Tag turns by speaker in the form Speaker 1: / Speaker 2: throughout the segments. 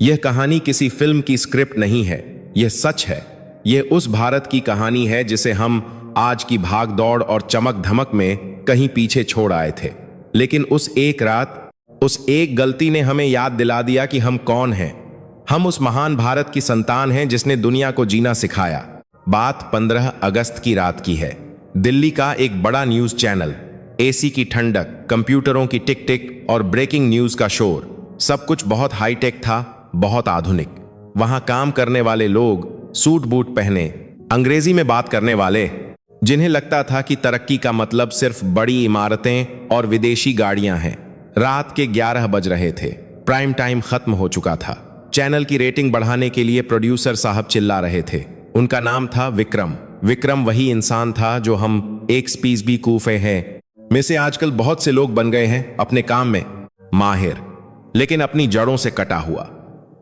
Speaker 1: यह कहानी किसी फिल्म की स्क्रिप्ट नहीं है, यह सच है। यह उस भारत की कहानी है जिसे हम आज की भाग दौड़ और चमक धमक में कहीं पीछे छोड़ आए थे। लेकिन उस एक रात, उस एक गलती ने हमें याद दिला दिया कि हम कौन हैं। हम उस महान भारत की संतान हैं जिसने दुनिया को जीना सिखाया। बात 15 अगस्त की रात की है। दिल्ली का एक बड़ा न्यूज चैनल, एसी की ठंडक, कंप्यूटरों की टिक टिक और ब्रेकिंग न्यूज का शोर, सब कुछ बहुत हाईटेक था, बहुत आधुनिक। वहां काम करने वाले लोग सूट बूट पहने, अंग्रेजी में बात करने वाले, जिन्हें लगता था कि तरक्की का मतलब सिर्फ बड़ी इमारतें और विदेशी गाड़ियां हैं। रात के 11 बज रहे थे। प्राइम टाइम खत्म हो चुका था। चैनल की रेटिंग बढ़ाने के लिए प्रोड्यूसर साहब चिल्ला रहे थे। उनका नाम था विक्रम। विक्रम वही इंसान था जो हम एक स्पीस भी कूफे हैं में से आजकल बहुत से लोग बन गए हैं, अपने काम में माहिर, लेकिन अपनी जड़ों से कटा हुआ।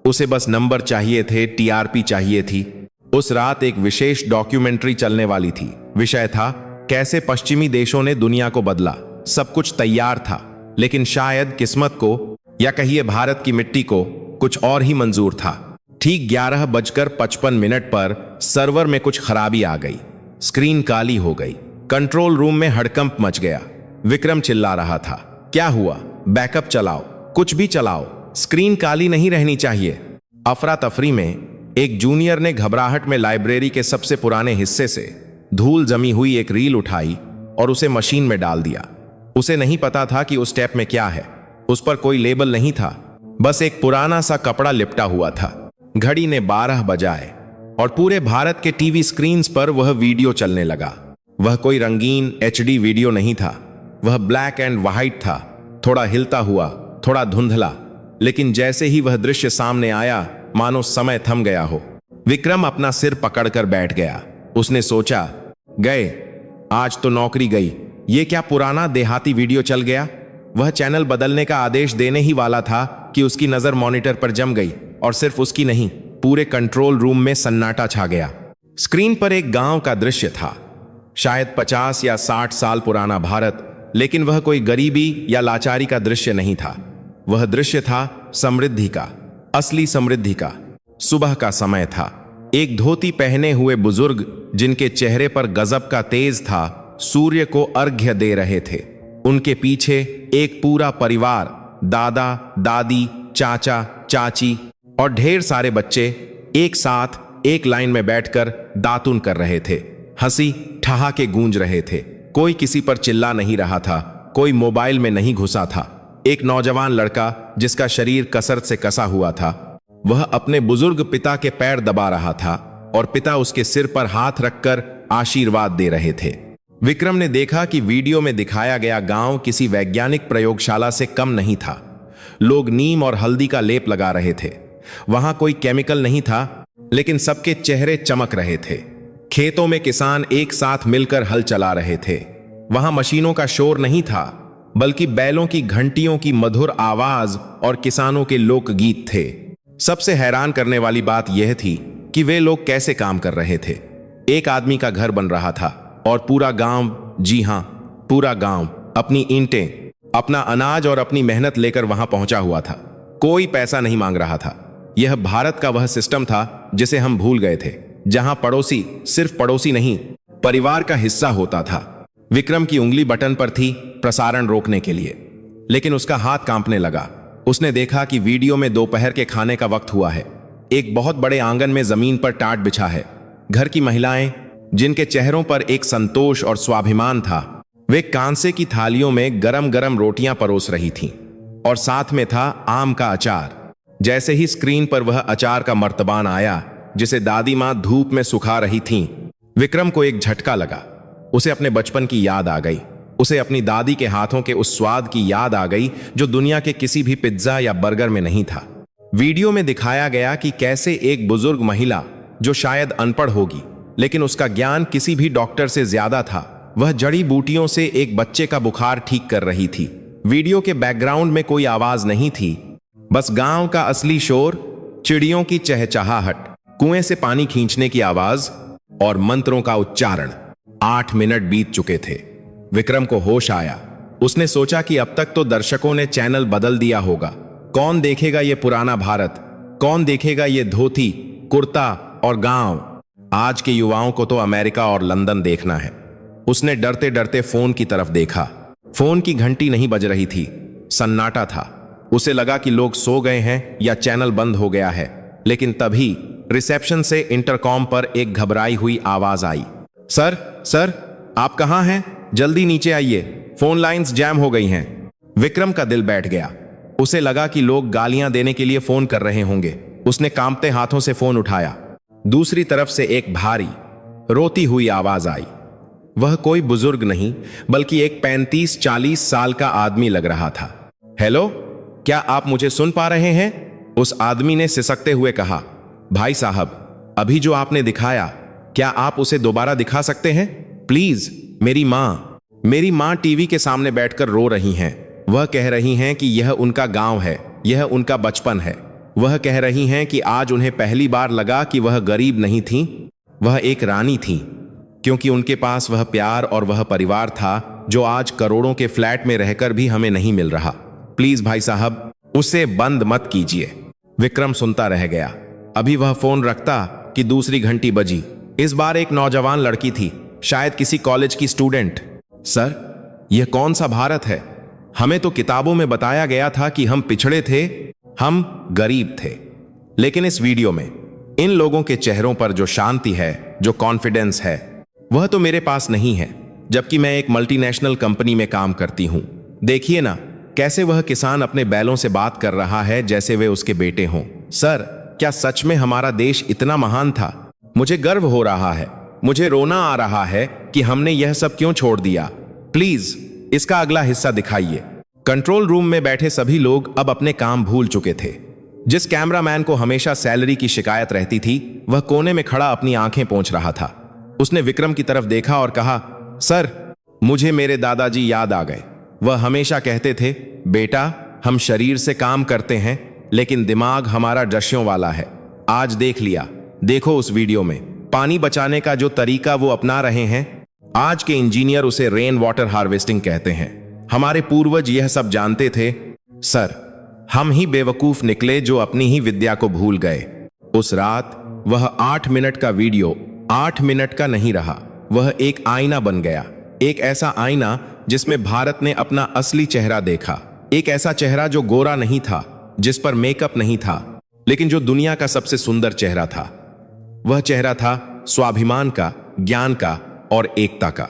Speaker 1: उसे बस नंबर चाहिए थे, टीआरपी चाहिए थी। उस रात एक विशेष डॉक्यूमेंट्री चलने वाली थी। विषय था कैसे पश्चिमी देशों ने दुनिया को बदला। सब कुछ तैयार था, लेकिन शायद किस्मत को, या कहिए भारत की मिट्टी को, कुछ और ही मंजूर था। ठीक 11:55 पर सर्वर में कुछ खराबी आ गई। स्क्रीन काली हो गई। कंट्रोल रूम में हड़कंप मच गया। विक्रम चिल्ला रहा था, क्या हुआ? बैकअप चलाओ, कुछ भी चलाओ, स्क्रीन काली नहीं रहनी चाहिए। अफरा तफरी में एक जूनियर ने घबराहट में लाइब्रेरी के सबसे पुराने हिस्से से धूल जमी हुई एक रील उठाई और उसे मशीन में डाल दिया। उसे नहीं पता था कि उस टैप में क्या है। उस पर कोई लेबल नहीं था, बस एक पुराना सा कपड़ा लिपटा हुआ था। घड़ी ने 12 बजाए और पूरे भारत के टीवी स्क्रीन्स पर वह वीडियो चलने लगा। वह कोई रंगीन एचडी वीडियो नहीं था, वह ब्लैक एंड व्हाइट था, थोड़ा हिलता हुआ, थोड़ा धुंधला। लेकिन जैसे ही वह दृश्य सामने आया, मानो समय थम गया हो। विक्रम अपना सिर पकड़कर बैठ गया। उसने सोचा, गए, आज तो नौकरी गई। ये क्या पुराना देहाती वीडियो चल गया? वह चैनल बदलने का आदेश देने ही वाला था कि उसकी नजर मॉनिटर पर जम गई, और सिर्फ उसकी नहीं, पूरे कंट्रोल रूम में सन्नाटा छा गया। स्क्रीन पर एक गांव का दृश्य था, शायद 50 या 60 साल पुराना भारत, लेकिन वह कोई गरीबी या लाचारी का दृश्य नहीं था। वह दृश्य था समृद्धि का, असली समृद्धि का। सुबह का समय था। एक धोती पहने हुए बुजुर्ग, जिनके चेहरे पर गजब का तेज था, सूर्य को अर्घ्य दे रहे थे। उनके पीछे एक पूरा परिवार, दादा दादी, चाचा चाची और ढेर सारे बच्चे एक साथ एक लाइन में बैठकर दातुन कर रहे थे। हंसी ठहाके गूंज रहे थे। कोई किसी पर चिल्ला नहीं रहा था, कोई मोबाइल में नहीं घुसा था। एक नौजवान लड़का, जिसका शरीर कसरत से कसा हुआ था, वह अपने बुजुर्ग पिता के पैर दबा रहा था और पिता उसके सिर पर हाथ रखकर आशीर्वाद दे रहे थे। विक्रम ने देखा कि वीडियो में दिखाया गया गांव किसी वैज्ञानिक प्रयोगशाला से कम नहीं था। लोग नीम और हल्दी का लेप लगा रहे थे। वहां कोई केमिकल नहीं था, लेकिन सबके चेहरे चमक रहे थे। खेतों में किसान एक साथ मिलकर हल चला रहे थे। वहां मशीनों का शोर नहीं था, बल्कि बैलों की घंटियों की मधुर आवाज और किसानों के लोकगीत थे। सबसे हैरान करने वाली बात यह थी कि वे लोग कैसे काम कर रहे थे। एक आदमी का घर बन रहा था और पूरा गांव, जी हां, पूरा गांव अपनी ईंटें, अपना अनाज और अपनी मेहनत लेकर वहां पहुंचा हुआ था। कोई पैसा नहीं मांग रहा था। यह भारत का वह सिस्टम था जिसे हम भूल गए थे, जहां पड़ोसी सिर्फ पड़ोसी नहीं, परिवार का हिस्सा होता था। विक्रम की उंगली बटन पर थी प्रसारण रोकने के लिए, लेकिन उसका हाथ कांपने लगा। उसने देखा कि वीडियो में दोपहर के खाने का वक्त हुआ है। एक बहुत बड़े आंगन में जमीन पर टाट बिछा है। घर की महिलाएं, जिनके चेहरों पर एक संतोष और स्वाभिमान था, वे कांसे की थालियों में गरम गरम रोटियां परोस रही थीं, और साथ में था आम का अचार। जैसे ही स्क्रीन पर वह अचार का मर्तबान आया, जिसे दादी मां धूप में सुखा रही थीं, विक्रम को एक झटका लगा। उसे अपने बचपन की याद आ गई। उसे अपनी दादी के हाथों के उस स्वाद की याद आ गई जो दुनिया के किसी भी पिज्जा या बर्गर में नहीं था। वीडियो में दिखाया गया कि कैसे एक बुजुर्ग महिला, जो शायद अनपढ़ होगी, लेकिन उसका ज्ञान किसी भी डॉक्टर से ज्यादा था, वह जड़ी बूटियों से एक बच्चे का बुखार ठीक कर रही थी। वीडियो के बैकग्राउंड में कोई आवाज नहीं थी, बस गांव का असली शोर, चिड़ियों की चहचहाहट, कुएं से पानी खींचने की आवाज और मंत्रों का उच्चारण। 8 मिनट बीत चुके थे। विक्रम को होश आया। उसने सोचा कि अब तक तो दर्शकों ने चैनल बदल दिया होगा। कौन देखेगा ये पुराना भारत? कौन देखेगा ये धोती, कुर्ता और गांव? आज के युवाओं को तो अमेरिका और लंदन देखना है। उसने डरते डरते फोन की तरफ देखा। फोन की घंटी नहीं बज रही थी, सन्नाटा था। उसे लगा कि लोग सो गए हैं या चैनल बंद हो गया है, लेकिन तभी रिसेप्शन से इंटरकॉम पर एक घबराई हुई आवाज आई। सर, सर, आप कहां हैं? जल्दी नीचे आइए, फोन लाइंस जैम हो गई हैं। विक्रम का दिल बैठ गया। उसे लगा कि लोग गालियां देने के लिए फोन कर रहे होंगे। उसने कांपते हाथों से फोन उठाया। दूसरी तरफ से एक भारी, रोती हुई आवाज आई। वह कोई बुजुर्ग नहीं, बल्कि एक 35-40 साल का आदमी लग रहा था। हेलो, क्या आप मुझे सुन पा रहे हैं? उस आदमी ने सिसकते हुए कहा। भाई साहब, अभी जो आपने दिखाया, क्या आप उसे दोबारा दिखा सकते हैं प्लीज? मेरी माँ टीवी के सामने बैठकर रो रही हैं। वह कह रही हैं कि यह उनका गांव है, यह उनका बचपन है। वह कह रही हैं कि आज उन्हें पहली बार लगा कि वह गरीब नहीं थी, वह एक रानी थी, क्योंकि उनके पास वह प्यार और वह परिवार था जो आज करोड़ों के फ्लैट में रहकर भी हमें नहीं मिल रहा। प्लीज भाई साहब, उसे बंद मत कीजिए। विक्रम सुनता रह गया। अभी वह फोन रखता कि दूसरी घंटी बजी। इस बार एक नौजवान लड़की थी, शायद किसी कॉलेज की स्टूडेंट। सर, यह कौन सा भारत है? हमें तो किताबों में बताया गया था कि हम पिछड़े थे, हम गरीब थे। लेकिन इस वीडियो में इन लोगों के चेहरों पर जो शांति है, जो कॉन्फिडेंस है, वह तो मेरे पास नहीं है, जबकि मैं एक मल्टीनेशनल कंपनी में काम करती हूं। देखिए ना, कैसे वह किसान अपने बैलों से बात कर रहा है जैसे वे उसके बेटे हों। सर, क्या सच में हमारा देश इतना महान था? मुझे गर्व हो रहा है। मुझे रोना आ रहा है कि हमने यह सब क्यों छोड़ दिया। प्लीज इसका अगला हिस्सा दिखाइए। कंट्रोल रूम में बैठे सभी लोग अब अपने काम भूल चुके थे। जिस कैमरामैन को हमेशा सैलरी की शिकायत रहती थी, वह कोने में खड़ा अपनी आंखें पोंछ रहा था। उसने विक्रम की तरफ देखा और कहा, सर, मुझे मेरे दादाजी याद आ गए। वह हमेशा कहते थे, बेटा, हम शरीर से काम करते हैं, लेकिन दिमाग हमारा जश्यों वाला है। आज देख लिया, देखो उस वीडियो में पानी बचाने का जो तरीका वो अपना रहे हैं। आज के इंजीनियर उसे रेन वाटर हार्वेस्टिंग कहते हैं। हमारे पूर्वज यह सब जानते थे। सर, हम ही बेवकूफ निकले जो अपनी ही विद्या को भूल गए। उस रात वह 8 मिनट का वीडियो 8 मिनट का नहीं रहा। वह एक आईना बन गया, एक ऐसा आईना जिसमें भारत ने अपना असली चेहरा देखा। एक ऐसा चेहरा जो गोरा नहीं था, जिस पर मेकअप नहीं था, लेकिन जो दुनिया का सबसे सुंदर चेहरा था। वह चेहरा था स्वाभिमान का, ज्ञान का और एकता का।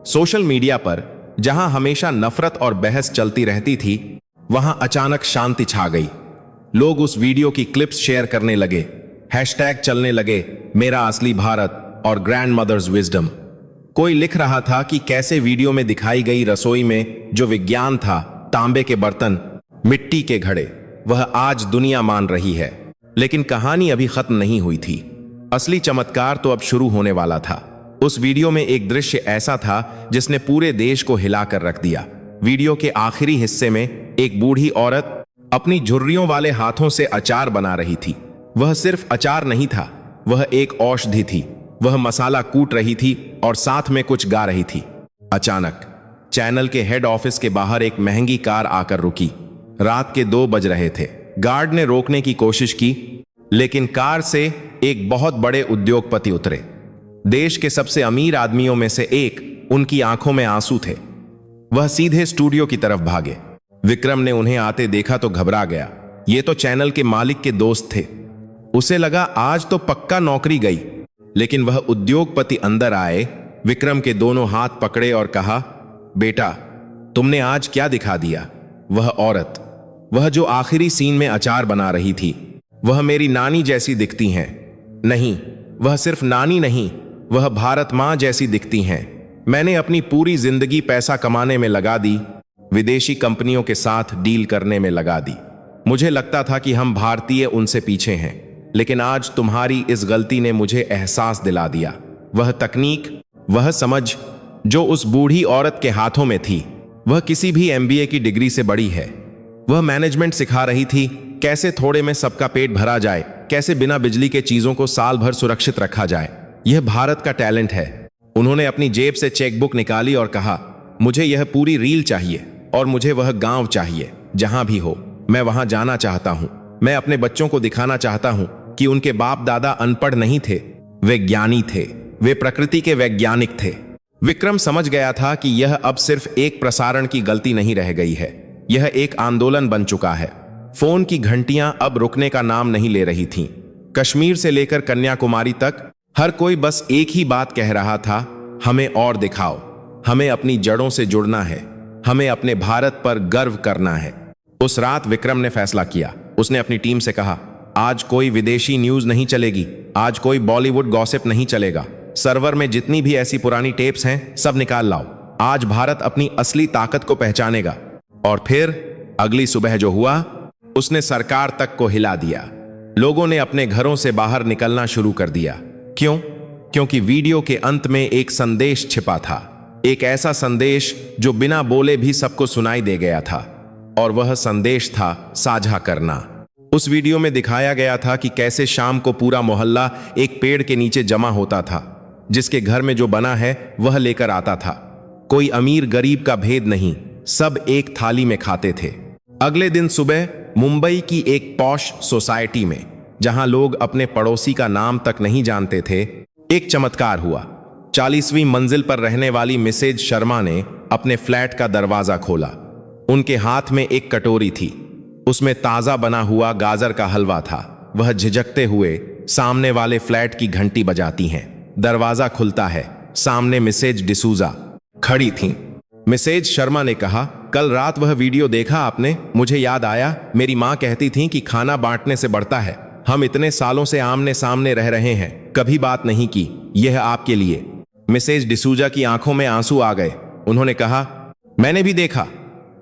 Speaker 1: सोशल मीडिया पर जहां हमेशा नफरत और बहस चलती रहती थी, वहां अचानक शांति छा गई। लोग उस वीडियो की क्लिप्स शेयर करने लगे, हैशटैग चलने लगे, मेरा असली भारत और ग्रैंड मदर्स विजडम। कोई लिख रहा था कि कैसे वीडियो में दिखाई गई रसोई में जो विज्ञान था, तांबे के बर्तन, मिट्टी के घड़े, वह आज दुनिया मान रही है। लेकिन कहानी अभी खत्म नहीं हुई थी। असली चमत्कार तो अब शुरू होने वाला था। उस वीडियो में एक दृश्य ऐसा था जिसने पूरे देश को हिलाकर रख दिया। वीडियो के आखिरी हिस्से में एक बूढ़ी औरत अपनी झुर्रियों वाले हाथों से अचार बना रही थी। वह सिर्फ अचार नहीं था, वह एक औषधि थी। वह मसाला कूट रही थी और साथ में कुछ गा रही थी। अचानक चैनल के हेड ऑफिस के बाहर एक महंगी कार आकर रुकी। रात के 2 बज रहे थे। गार्ड ने रोकने की कोशिश की, लेकिन कार से एक बहुत बड़े उद्योगपति उतरे। देश के सबसे अमीर आदमियों में से एक। उनकी आंखों में आंसू थे। वह सीधे स्टूडियो की तरफ भागे। विक्रम ने उन्हें आते देखा तो घबरा गया। ये तो चैनल के मालिक के दोस्त थे। उसे लगा आज तो पक्का नौकरी गई। लेकिन वह उद्योगपति अंदर आए, विक्रम के दोनों हाथ पकड़े और कहा, बेटा, तुमने आज क्या दिखा दिया? वह औरत, वह जो आखिरी सीन में अचार बना रही थी, वह मेरी नानी जैसी दिखती हैं। नहीं, वह सिर्फ नानी नहीं, वह भारत मां जैसी दिखती हैं। मैंने अपनी पूरी जिंदगी पैसा कमाने में लगा दी, विदेशी कंपनियों के साथ डील करने में लगा दी। मुझे लगता था कि हम भारतीय उनसे पीछे हैं, लेकिन आज तुम्हारी इस गलती ने मुझे एहसास दिला दिया। वह तकनीक, वह समझ जो उस बूढ़ी औरत के हाथों में थी, वह किसी भी MBA की डिग्री से बड़ी है। वह मैनेजमेंट सिखा रही थी, कैसे थोड़े में सबका पेट भरा जाए, कैसे बिना बिजली के चीजों को साल भर सुरक्षित रखा जाए। यह भारत का टैलेंट है। उन्होंने अपनी जेब से चेकबुक निकाली और कहा, मुझे यह पूरी रील चाहिए और मुझे वह गांव चाहिए। जहां भी हो, मैं वहां जाना चाहता हूं। मैं अपने बच्चों को दिखाना चाहता हूं कि उनके बाप दादा अनपढ़ नहीं थे, वे ज्ञानी थे, वे प्रकृति के वैज्ञानिक थे। विक्रम समझ गया था कि यह अब सिर्फ एक प्रसारण की गलती नहीं रह गई है, यह एक आंदोलन बन चुका है। फोन की घंटियां अब रुकने का नाम नहीं ले रही थीं। कश्मीर से लेकर कन्याकुमारी तक हर कोई बस एक ही बात कह रहा था, हमें और दिखाओ, हमें अपनी जड़ों से जुड़ना है, हमें अपने भारत पर गर्व करना है। उस रात विक्रम ने फैसला किया। उसने अपनी टीम से कहा, आज कोई विदेशी न्यूज नहीं चलेगी, आज कोई बॉलीवुड गॉसिप नहीं चलेगा। सर्वर में जितनी भी ऐसी पुरानी टेप्स हैं सब निकाल लाओ। आज भारत अपनी असली ताकत को पहचानेगा। और फिर अगली सुबह जो हुआ उसने सरकार तक को हिला दिया। लोगों ने अपने घरों से बाहर निकलना शुरू कर दिया। क्यों? क्योंकि वीडियो के अंत में एक संदेश छिपा था, एक ऐसा संदेश जो बिना बोले भी सबको सुनाई दे गया था। और वह संदेश था साझा करना। उस वीडियो में दिखाया गया था कि कैसे शाम को पूरा मोहल्ला एक पेड़ के नीचे जमा होता था, जिसके घर में जो बना है वह लेकर आता था। कोई अमीर गरीब का भेद नहीं, सब एक थाली में खाते थे। अगले दिन सुबह मुंबई की एक पॉश सोसाइटी में, जहां लोग अपने पड़ोसी का नाम तक नहीं जानते थे, एक चमत्कार हुआ। 40वीं मंजिल पर रहने वाली मिसेज शर्मा ने अपने फ्लैट का दरवाजा खोला। उनके हाथ में एक कटोरी थी, उसमें ताजा बना हुआ गाजर का हलवा था। वह झिझकते हुए सामने वाले फ्लैट की घंटी बजाती हैं। दरवाजा खुलता है, सामने मिसेज डिसूजा खड़ी थीं। मिसेज शर्मा ने कहा, कल रात वह वीडियो देखा आपने? मुझे याद आया, मेरी माँ कहती थी कि खाना बांटने से बढ़ता है। हम इतने सालों से आमने सामने रह रहे हैं, कभी बात नहीं की। यह आपके लिए। मिसेज डिसूजा की आंखों में आंसू आ गए। उन्होंने कहा, मैंने भी देखा,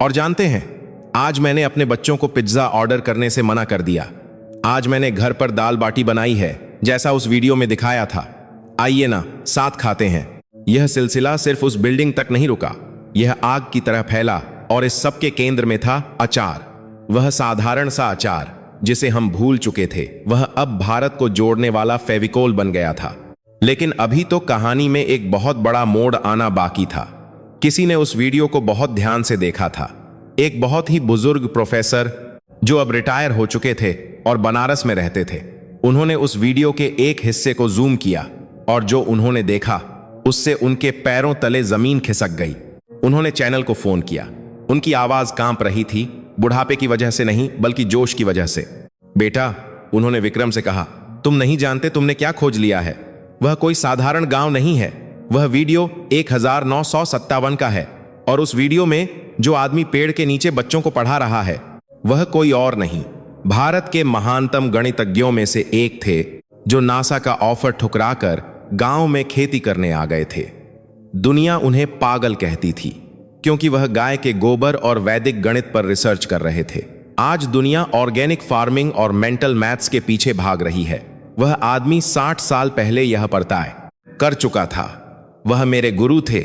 Speaker 1: और जानते हैं, आज मैंने अपने बच्चों को पिज्जा ऑर्डर करने से मना कर दिया। आज मैंने घर पर दाल बाटी बनाई है, जैसा उस वीडियो में दिखाया था। आइए ना, साथ खाते हैं। यह सिलसिला सिर्फ उस बिल्डिंग तक नहीं रुका, यह आग की तरह फैला, और इस सब के केंद्र में था अचार। वह साधारण सा अचार जिसे हम भूल चुके थे, वह अब भारत को जोड़ने वाला फेविकोल बन गया था। लेकिन अभी तो कहानी में एक बहुत बड़ा मोड़ आना बाकी था। किसी ने उस वीडियो को बहुत ध्यान से देखा था। एक बहुत ही बुजुर्ग प्रोफेसर जो अब रिटायर हो चुके थे और बनारस में रहते थे। उन्होंने उस वीडियो के एक हिस्से को जूम किया, और जो उन्होंने देखा उससे उनके पैरों तले जमीन खिसक गई। उन्होंने चैनल को फोन किया। उनकी आवाज कांप रही थी, बुढ़ापे की वजह से नहीं, बल्कि जोश की वजह से। बेटा, उन्होंने विक्रम से कहा, तुम नहीं जानते तुमने क्या खोज लिया है। वह कोई साधारण गांव नहीं है। वह वीडियो 1957 का है, और उस वीडियो में जो आदमी पेड़ के नीचे बच्चों को पढ़ा रहा है वह कोई और नहीं, भारत के महानतम गणितज्ञों में से एक थे, जो नासा का ऑफर ठुकराकर गांव में खेती करने आ गए थे। दुनिया उन्हें पागल कहती थी, क्योंकि वह गाय के गोबर और वैदिक गणित पर रिसर्च कर रहे थे। आज दुनिया ऑर्गेनिक फार्मिंग और मेंटल मैथ्स के पीछे भाग रही है। वह आदमी 60 साल पहले यह पढ़ताए कर चुका था। वह मेरे गुरु थे।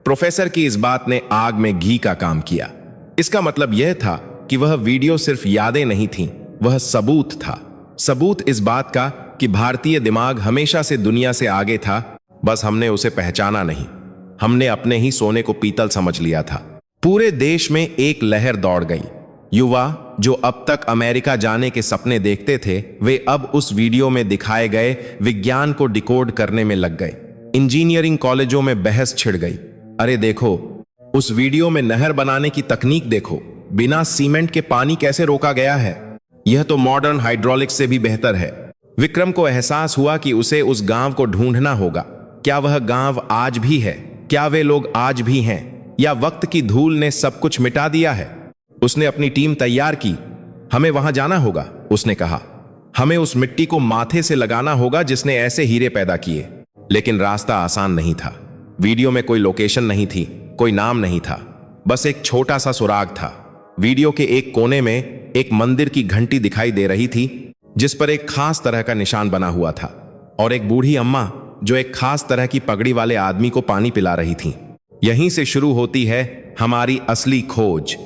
Speaker 1: प्रोफेसर की इस बात ने आग में घी का काम किया। इसका मतलब यह था कि वह वीडियो सिर्फ यादें नहीं थीं, वह सबूत था। सबूत इस बात का कि भारतीय दिमाग हमेशा से दुनिया से आगे था, बस हमने उसे पहचाना नहीं। हमने अपने ही सोने को पीतल समझ लिया था। पूरे देश में एक लहर दौड़ गई। युवा जो अब तक अमेरिका जाने के सपने देखते थे, वे अब उस वीडियो में दिखाए गए विज्ञान को डिकोड करने में लग गए। इंजीनियरिंग कॉलेजों में बहस छिड़ गई। अरे देखो, उस वीडियो में नहर बनाने की तकनीक देखो, बिना सीमेंट के पानी कैसे रोका गया है। यह तो मॉडर्न हाइड्रोलिक्स से भी बेहतर है। विक्रम को एहसास हुआ कि उसे उस गांव को ढूंढना होगा। क्या वह गांव आज भी है? क्या वे लोग आज भी हैं, या वक्त की धूल ने सब कुछ मिटा दिया है? उसने अपनी टीम तैयार की। हमें वहां जाना होगा, उसने कहा। हमें उस मिट्टी को माथे से लगाना होगा जिसने ऐसे हीरे पैदा किए। लेकिन रास्ता आसान नहीं था। वीडियो में कोई लोकेशन नहीं थी, कोई नाम नहीं था, बस एक छोटा सा सुराग था। वीडियो के एक कोने में एक मंदिर की घंटी दिखाई दे रही थी, जिस पर एक खास तरह का निशान बना हुआ था, और एक बूढ़ी अम्मा जो एक खास तरह की पगड़ी वाले आदमी को पानी पिला रही थी। यहीं से शुरू होती है हमारी असली खोज।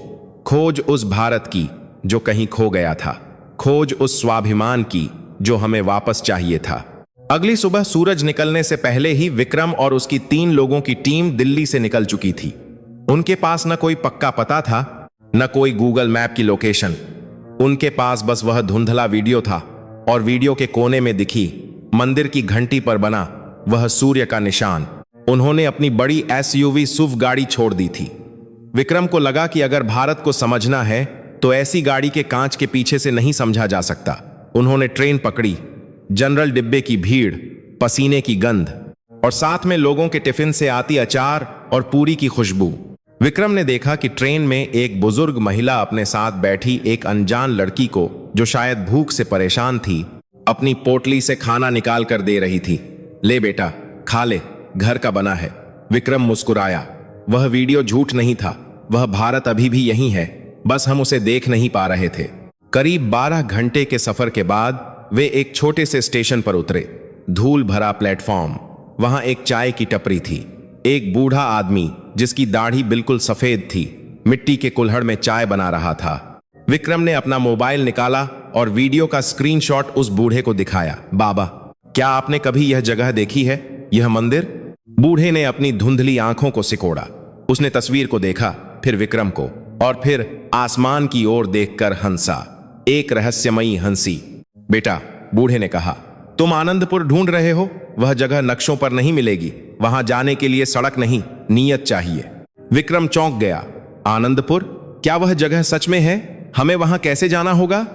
Speaker 1: खोज उस भारत की जो कहीं खो गया था। खोज उस स्वाभिमान की जो हमें वापस चाहिए था। अगली सुबह सूरज निकलने से पहले ही विक्रम और उसकी 3 लोगों की टीम दिल्ली से निकल चुकी थी। उनके पास न कोई पक्का पता था, न कोई गूगल मैप की लोकेशन। उनके पास बस वह धुंधला वीडियो था और वीडियो के कोने में दिखी मंदिर की घंटी पर बना वह सूर्य का निशान। उन्होंने अपनी बड़ी एसयूवी सुव गाड़ी छोड़ दी थी। विक्रम को लगा कि अगर भारत को समझना है तो ऐसी गाड़ी के कांच के पीछे से नहीं समझा जा सकता। उन्होंने ट्रेन पकड़ी। जनरल डिब्बे की भीड़, पसीने की गंध और साथ में लोगों के टिफिन से आती अचार और पूरी की खुशबू। विक्रम ने देखा कि ट्रेन में एक बुजुर्ग महिला अपने साथ बैठी एक अनजान लड़की को, जो शायद भूख से परेशान थी, अपनी पोटली से खाना निकाल कर दे रही थी। ले बेटा, खा ले, घर का बना है। विक्रम मुस्कुराया। वह वीडियो झूठ नहीं था। वह भारत अभी भी यही है, बस हम उसे देख नहीं पा रहे थे। करीब 12 घंटे के सफर के बाद वे एक छोटे से स्टेशन पर उतरे। धूल भरा प्लेटफॉर्म, वहां एक चाय की टपरी थी। एक बूढ़ा आदमी जिसकी दाढ़ी बिल्कुल सफेद थी, मिट्टी के कुल्हड़ में चाय बना रहा था। विक्रम ने अपना मोबाइल निकाला और वीडियो का स्क्रीनशॉट उस बूढ़े को दिखाया। बाबा, क्या आपने कभी यह जगह देखी है, यह मंदिर? बूढ़े ने अपनी धुंधली आंखों को सिकोड़ा। उसने तस्वीर को देखा, फिर विक्रम को, और फिर आसमान की ओर देखकर हंसा, एक रहस्यमयी हंसी। बेटा, बूढ़े ने कहा, तुम आनंदपुर ढूंढ रहे हो? वह जगह नक्शों पर नहीं मिलेगी। वहां जाने के लिए सड़क नहीं, नीयत चाहिए। विक्रम चौंक गया। आनंदपुर? क्या वह जगह सच में है? हमें वहां कैसे जाना होगा?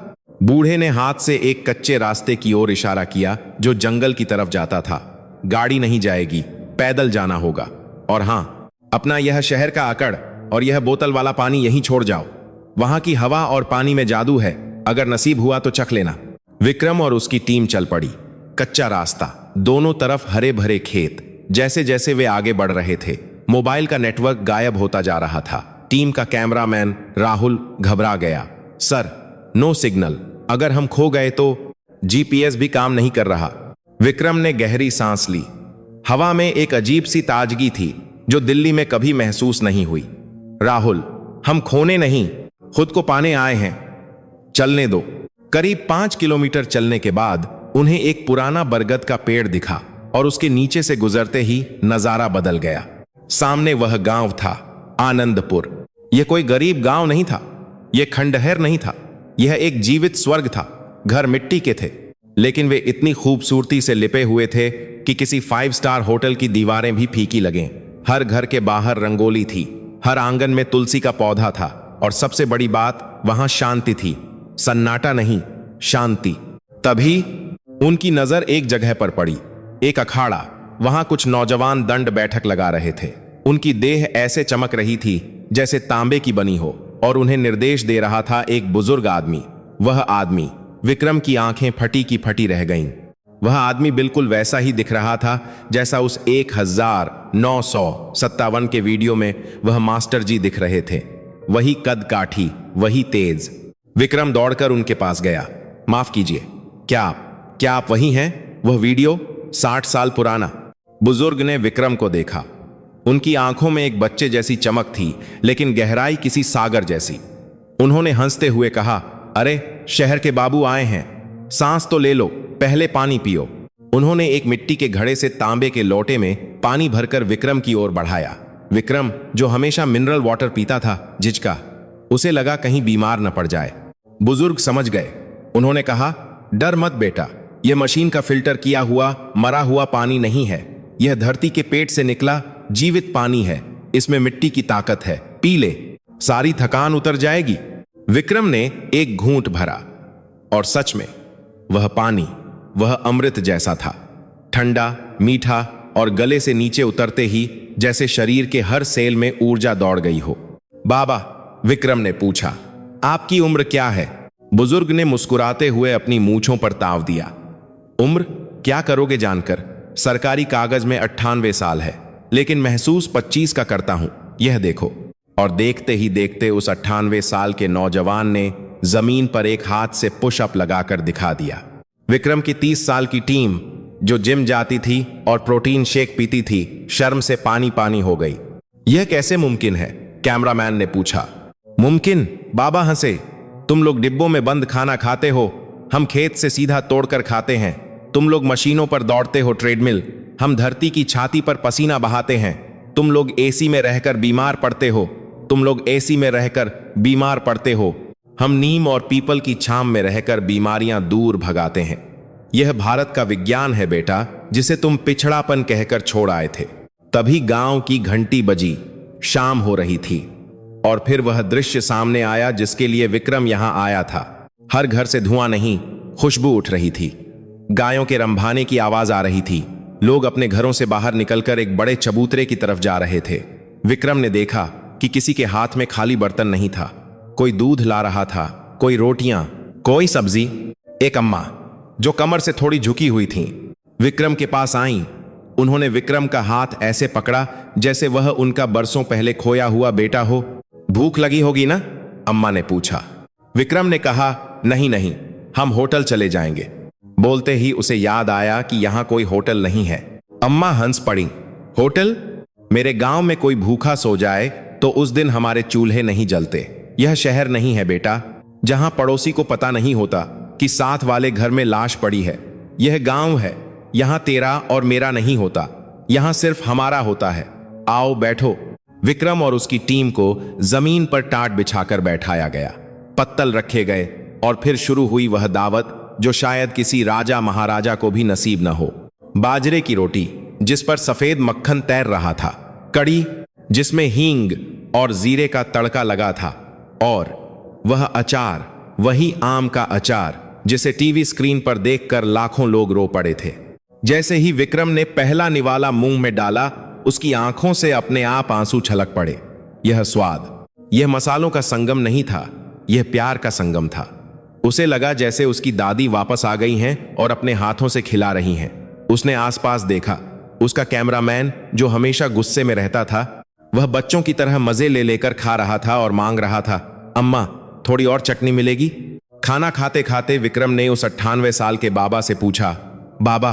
Speaker 1: बूढ़े ने हाथ से एक कच्चे रास्ते की ओर इशारा किया जो जंगल की तरफ जाता था। गाड़ी नहीं जाएगी, पैदल जाना होगा। और हां, अपना यह शहर का अकड़ और यह बोतल वाला पानी यहीं छोड़ जाओ। वहां की हवा और पानी में जादू है, अगर नसीब हुआ तो चख लेना। विक्रम और उसकी टीम चल पड़ी। कच्चा रास्ता, दोनों तरफ हरे भरे खेत। जैसे जैसे वे आगे बढ़ रहे थे, मोबाइल का नेटवर्क गायब होता जा रहा था। टीम का कैमरामैन राहुल घबरा गया। सर, नो सिग्नल, अगर हम खो गए तो? जीपीएस भी काम नहीं कर रहा। विक्रम ने गहरी सांस ली। हवा में एक अजीब सी ताजगी थी जो दिल्ली में कभी महसूस नहीं हुई। राहुल, हम खोने नहीं, खुद को पाने आए हैं, चलने दो। करीब 5 किलोमीटर चलने के बाद उन्हें एक पुराना बरगद का पेड़ दिखा और उसके नीचे से गुजरते ही नजारा बदल गया। सामने वह गांव था, आनंदपुर। यह कोई गरीब गांव नहीं था, यह खंडहर नहीं था, यह एक जीवित स्वर्ग था। घर मिट्टी के थे, लेकिन वे इतनी खूबसूरती से लिपे हुए थे कि किसी 5 स्टार होटल की दीवारें भी फीकी लगें। हर घर के बाहर रंगोली थी, हर आंगन में तुलसी का पौधा था, और सबसे बड़ी बात, वहां शांति थी। सन्नाटा नहीं, शांति। तभी उनकी नजर एक जगह पर पड़ी, एक अखाड़ा। वहां कुछ नौजवान दंड बैठक लगा रहे थे। उनकी देह ऐसे चमक रही थी जैसे तांबे की बनी हो, और उन्हें निर्देश दे रहा था एक बुजुर्ग आदमी। वह आदमी, विक्रम की आंखें फटी की फटी रह गईं। वह आदमी बिल्कुल वैसा ही दिख रहा था जैसा उस 1957 के वीडियो में वह मास्टर जी दिख रहे थे। वही कद काठी, वही तेज। विक्रम दौड़कर उनके पास गया। माफ कीजिए, क्या आप वही हैं? वह वीडियो 60 साल पुराना। बुजुर्ग ने विक्रम को देखा। उनकी आंखों में एक बच्चे जैसी चमक थी, लेकिन गहराई किसी सागर जैसी। उन्होंने हंसते हुए कहा, अरे, शहर के बाबू आए हैं, सांस तो ले लो, पहले पानी पियो। उन्होंने एक मिट्टी के घड़े से तांबे के लोटे में पानी भरकर विक्रम की ओर बढ़ाया। विक्रम, जो हमेशा मिनरल वाटर पीता था, झिझका। उसे लगा कहीं बीमार न पड़ जाए। बुजुर्ग समझ गए। उन्होंने कहा, डर मत बेटा, यह मशीन का फिल्टर किया हुआ मरा हुआ पानी नहीं है। यह धरती के पेट से निकला जीवित पानी है। इसमें मिट्टी की ताकत है, पी ले, सारी थकान उतर जाएगी। विक्रम ने एक घूंट भरा, और सच में वह पानी, वह अमृत जैसा था। ठंडा, मीठा, और गले से नीचे उतरते ही जैसे शरीर के हर सेल में ऊर्जा दौड़ गई हो। बाबा, विक्रम ने पूछा, आपकी उम्र क्या है? बुजुर्ग ने मुस्कुराते हुए अपनी मूंछों पर ताव दिया। उम्र क्या करोगे जानकर? सरकारी कागज में 98 साल है, लेकिन महसूस 25 का करता हूं, यह देखो। और देखते ही देखते उस 98 साल के नौजवान ने जमीन पर एक हाथ से पुशअप लगाकर दिखा दिया। विक्रम की 30 साल की टीम, जो जिम जाती थी और प्रोटीन शेक पीती थी, शर्म से पानी पानी हो गई। यह कैसे मुमकिन है? कैमरामैन ने पूछा। मुमकिन? बाबा हंसे। तुम लोग डिब्बों में बंद खाना खाते हो, हम खेत से सीधा तोड़कर खाते हैं। तुम लोग मशीनों पर दौड़ते हो, ट्रेडमिल। हम धरती की छाती पर पसीना बहाते हैं। तुम लोग एसी में रहकर बीमार पड़ते हो। तुम लोग एसी में रहकर बीमार पड़ते हो। हम नीम और पीपल की छांव में रहकर बीमारियां दूर भगाते हैं। यह भारत का विज्ञान है बेटा, जिसे तुम पिछड़ापन कहकर छोड़ आए थे। तभी गांव की घंटी बजी, शाम हो रही थी और फिर वह दृश्य सामने आया जिसके लिए विक्रम यहां आया था। हर घर से धुआं नहीं, खुशबू उठ रही थी। गायों के रंभाने की आवाज आ रही थी। लोग अपने घरों से बाहर निकलकर एक बड़े चबूतरे की तरफ जा रहे थे। विक्रम ने देखा कि किसी के हाथ में खाली बर्तन नहीं था। कोई दूध ला रहा था, कोई रोटियां, कोई सब्जी। एक अम्मा जो कमर से थोड़ी झुकी हुई थीं, विक्रम के पास आईं। उन्होंने विक्रम का हाथ ऐसे पकड़ा जैसे वह उनका बरसों पहले खोया हुआ बेटा हो। भूख लगी होगी ना? अम्मा ने पूछा। विक्रम ने कहा, नहीं नहीं, हम होटल चले जाएंगे। बोलते ही उसे याद आया कि यहां कोई होटल नहीं है। अम्मा हंस पड़ी। होटल? मेरे गांव में कोई भूखा सो जाए तो उस दिन हमारे चूल्हे नहीं जलते। यह शहर नहीं है बेटा, जहां पड़ोसी को पता नहीं होता कि साथ वाले घर में लाश पड़ी है। यह गांव है, यहां तेरा और मेरा नहीं होता, यहां सिर्फ हमारा होता है। आओ बैठो। विक्रम और उसकी टीम को जमीन पर टाट बिछाकर बैठाया गया। पत्तल रखे गए और फिर शुरू हुई वह दावत जो शायद किसी राजा महाराजा को भी नसीब न हो। बाजरे की रोटी जिस पर सफेद मक्खन तैर रहा था, कड़ी जिसमें हींग और जीरे का तड़का लगा था, और वह अचार, वही आम का अचार जिसे टीवी स्क्रीन पर देखकर लाखों लोग रो पड़े थे। जैसे ही विक्रम ने पहला निवाला मुंह में डाला, उसकी आंखों से अपने आप आंसू छलक पड़े। यह स्वाद, यह मसालों का संगम नहीं था, यह प्यार का संगम था। उसे लगा जैसे उसकी दादी वापस आ गई हैं और अपने हाथों से खिला रही हैं। उसने आसपास देखा। उसका कैमरामैन जो हमेशा गुस्से में रहता था, वह बच्चों की तरह मजे ले लेकर खा रहा था और मांग रहा था, अम्मा थोड़ी और चटनी मिलेगी? खाना खाते खाते विक्रम ने उस 98 साल के बाबा से पूछा, बाबा,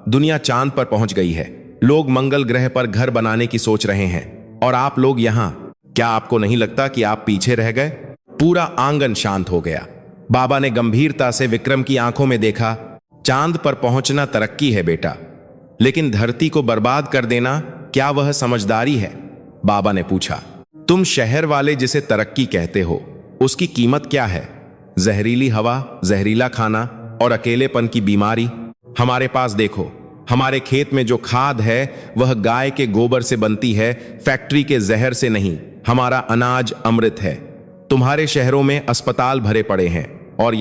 Speaker 1: दुनिया चांद पर पहुंच गई है, लोग मंगल ग्रह पर घर बनाने की सोच रहे हैं और आप लोग यहां, क्या आपको नहीं लगता कि आप पीछे रह गए? पूरा आंगन शांत हो गया। बाबा ने गंभीरता से विक्रम की आंखों में देखा। चांद पर पहुंचना तरक्की है बेटा, लेकिन धरती को बर्बाद कर देना, क्या वह समझदारी है? बाबा ने पूछा। तुम शहर वाले जिसे तरक्की कहते हो, उसकी कीमत क्या है? जहरीली हवा, जहरीला खाना और अकेलेपन की बीमारी। हमारे पास देखो, हमारे खेत में जो खाद है वह गाय के गोबर से बनती है, फैक्ट्री के जहर से नहीं। हमारा अनाज अमृत है। तुम्हारे शहरों में अस्पताल भरे पड़े हैं और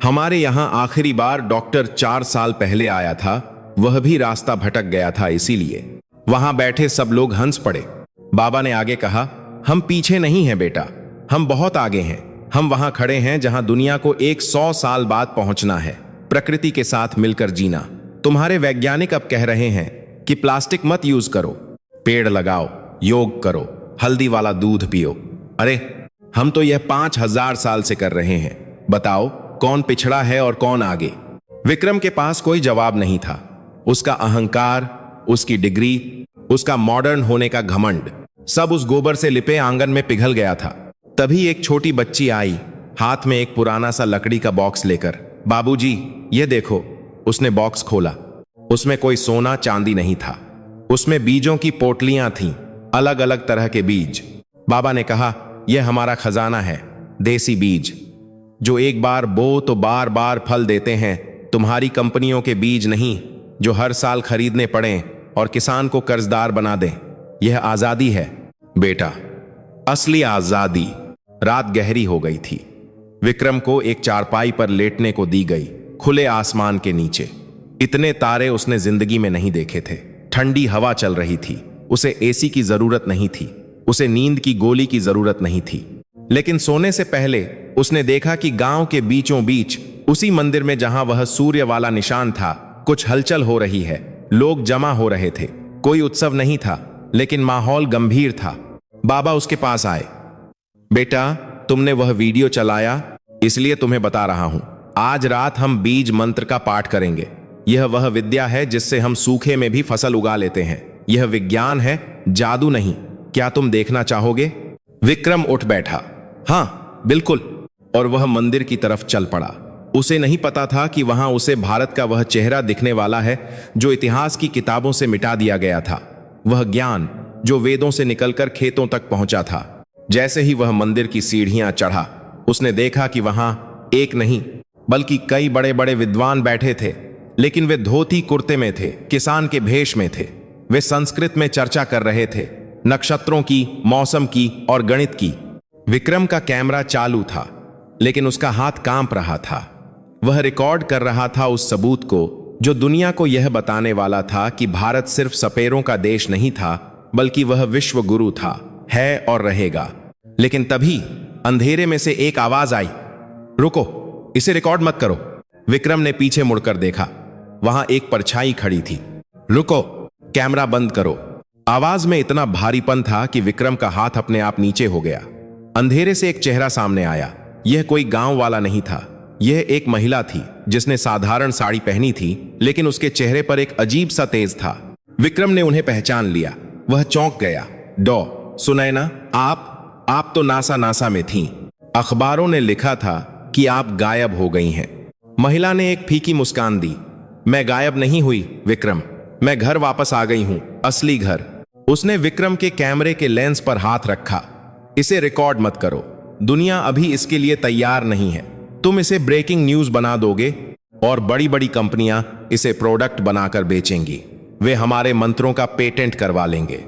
Speaker 1: हमारे यहां आखिरी बार डॉक्टर 4 साल पहले आया था, वह भी रास्ता भटक गया था, इसीलिए। वहां बैठे सब लोग हंस पड़े। बाबा ने आगे कहा, हम पीछे नहीं हैं बेटा, हम बहुत आगे हैं। हम वहां खड़े हैं जहां दुनिया को 100 साल बाद पहुंचना है, प्रकृति के साथ मिलकर जीना। तुम्हारे वैज्ञानिक अब कह रहे हैं कि प्लास्टिक मत यूज करो, पेड़ लगाओ, योग करो, हल्दी वाला दूध पियो। अरे हम तो यह 5000 साल से कर रहे हैं। बताओ कौन पिछड़ा है और कौन आगे? विक्रम के पास कोई जवाब नहीं था। उसका अहंकार, उसकी डिग्री, उसका मॉडर्न होने का घमंड, सब उस गोबर से लिपे आंगन में पिघल गया था। तभी एक छोटी बच्ची आई, हाथ में एक पुराना सा लकड़ी का बॉक्स लेकर। बाबूजी, ये देखो। उसने बॉक्स खोला। उसमें कोई सोना चांदी नहीं था, उसमें बीजों की पोटलियां थीं, अलग अलग तरह के बीज। बाबा ने कहा, यह हमारा खजाना है, देसी बीज जो एक बार बो तो बार बार फल देते हैं। तुम्हारी कंपनियों के बीज नहीं, जो हर साल खरीदने पड़े और किसान को कर्जदार बना दें। यह आजादी है बेटा, असली आजादी। रात गहरी हो गई थी। विक्रम को एक चारपाई पर लेटने को दी गई, खुले आसमान के नीचे। इतने तारे उसने जिंदगी में नहीं देखे थे। ठंडी हवा चल रही थी। उसे एसी की जरूरत नहीं थी, उसे नींद की गोली की जरूरत नहीं थी। लेकिन सोने से पहले उसने देखा कि गांव के बीचों बीच, उसी मंदिर में जहां वह सूर्य वाला निशान था, कुछ हलचल हो रही है। लोग जमा हो रहे थे। कोई उत्सव नहीं था, लेकिन माहौल गंभीर था। बाबा उसके पास आए। बेटा, तुमने वह वीडियो चलाया, इसलिए तुम्हें बता रहा हूं। आज रात हम बीज मंत्र का पाठ करेंगे। यह वह विद्या है जिससे हम सूखे में भी फसल उगा लेते हैं। यह विज्ञान है, जादू नहीं। क्या तुम देखना चाहोगे? विक्रम उठ बैठा। हाँ बिल्कुल। और वह मंदिर की तरफ चल पड़ा। उसे नहीं पता था कि वहां उसे भारत का वह चेहरा दिखने वाला है जो इतिहास की किताबों से मिटा दिया गया था। वह ज्ञान जो वेदों से निकलकर खेतों तक पहुंचा था। जैसे ही वह मंदिर की सीढ़ियां चढ़ा, उसने देखा कि वहां एक नहीं बल्कि कई बड़े बड़े विद्वान बैठे थे, लेकिन वे धोती कुर्ते में थे, किसान के भेष में थे। वे संस्कृत में चर्चा कर रहे थे, नक्षत्रों की, मौसम की और गणित की। विक्रम का कैमरा चालू था, लेकिन उसका हाथ कांप रहा था। वह रिकॉर्ड कर रहा था उस सबूत को जो दुनिया को यह बताने वाला था कि भारत सिर्फ सपेरों का देश नहीं था, बल्कि वह विश्व गुरु था, है और रहेगा। लेकिन तभी अंधेरे में से एक आवाज आई, रुको, इसे रिकॉर्ड मत करो। विक्रम ने पीछे मुड़कर देखा, वहां एक परछाई खड़ी थी। रुको, कैमरा बंद करो। आवाज में इतना भारीपन था कि विक्रम का हाथ अपने आप नीचे हो गया। अंधेरे से एक चेहरा सामने आया। यह कोई गांव वाला नहीं था, यह एक महिला थी जिसने साधारण साड़ी पहनी थी, लेकिन उसके चेहरे पर एक अजीब सा तेज था। विक्रम ने उन्हें पहचान लिया। वह चौंक गया। सुनैना, आप तो नासा में थीं। अखबारों ने लिखा था कि आप गायब हो गई हैं। महिला ने एक फीकी मुस्कान दी। मैं गायब नहीं हुई विक्रम, मैं घर वापस आ गई हूं, असली घर। उसने विक्रम के कैमरे के लेंस पर हाथ रखा। इसे रिकॉर्ड मत करो, दुनिया अभी इसके लिए तैयार नहीं है। तुम इसे ब्रेकिंग न्यूज बना दोगे और बड़ी बड़ी कंपनियां इसे प्रोडक्ट बनाकर बेचेंगी। वे हमारे मंत्रों का पेटेंट करवा लेंगे।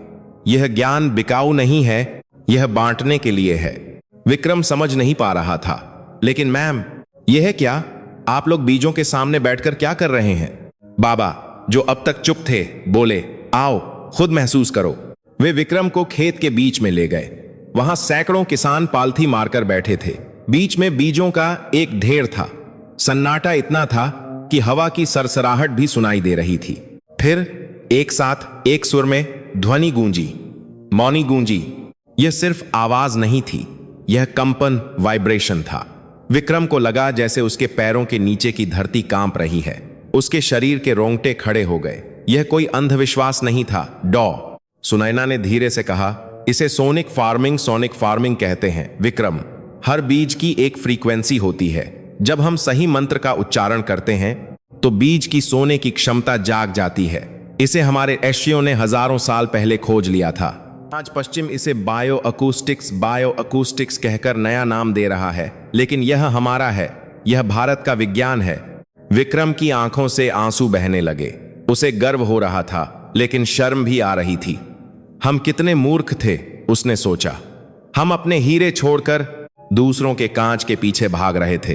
Speaker 1: यह ज्ञान बिकाऊ नहीं है, यह बांटने के लिए है। विक्रम समझ नहीं पा रहा था। लेकिन मैम, यह है क्या? आप लोग बीजों के सामने बैठकर क्या कर रहे हैं? बाबा, जो अब तक चुप थे, बोले, आओ खुद महसूस करो। वे विक्रम को खेत के बीच में ले गए। वहां सैकड़ों किसान पालथी मारकर बैठे थे। बीच में बीजों का एक ढेर था। सन्नाटा इतना था कि हवा की सरसराहट भी सुनाई दे रही थी। फिर एक साथ एक सुर में ध्वनि गूंजी, मौनी गूंजी। यह सिर्फ आवाज नहीं थी, यह कंपन, वाइब्रेशन था। विक्रम को लगा जैसे उसके पैरों के नीचे की धरती कांप रही है। उसके शरीर के रोंगटे खड़े हो गए। यह कोई अंधविश्वास नहीं था। सुनैना ने धीरे से कहा, इसे सोनिक फार्मिंग कहते हैं विक्रम। हर बीज की एक फ्रीक्वेंसी होती है। जब हम सही मंत्र का उच्चारण करते हैं तो बीज की सोने की क्षमता जाग जाती है। इसे हमारे ऋषियों ने हजारों साल पहले खोज लिया था। आज पश्चिम इसे बायो अकूस्टिक्स कहकर नया नाम दे रहा है, लेकिन यह हमारा है, यह भारत का विज्ञान है। विक्रम की आंखों से आंसू बहने लगे। उसे गर्व हो रहा था, लेकिन शर्म भी आ रही थी। हम कितने मूर्ख थे, उसने सोचा। हम अपने हीरे छोड़कर दूसरों के कांच के पीछे भाग रहे थे।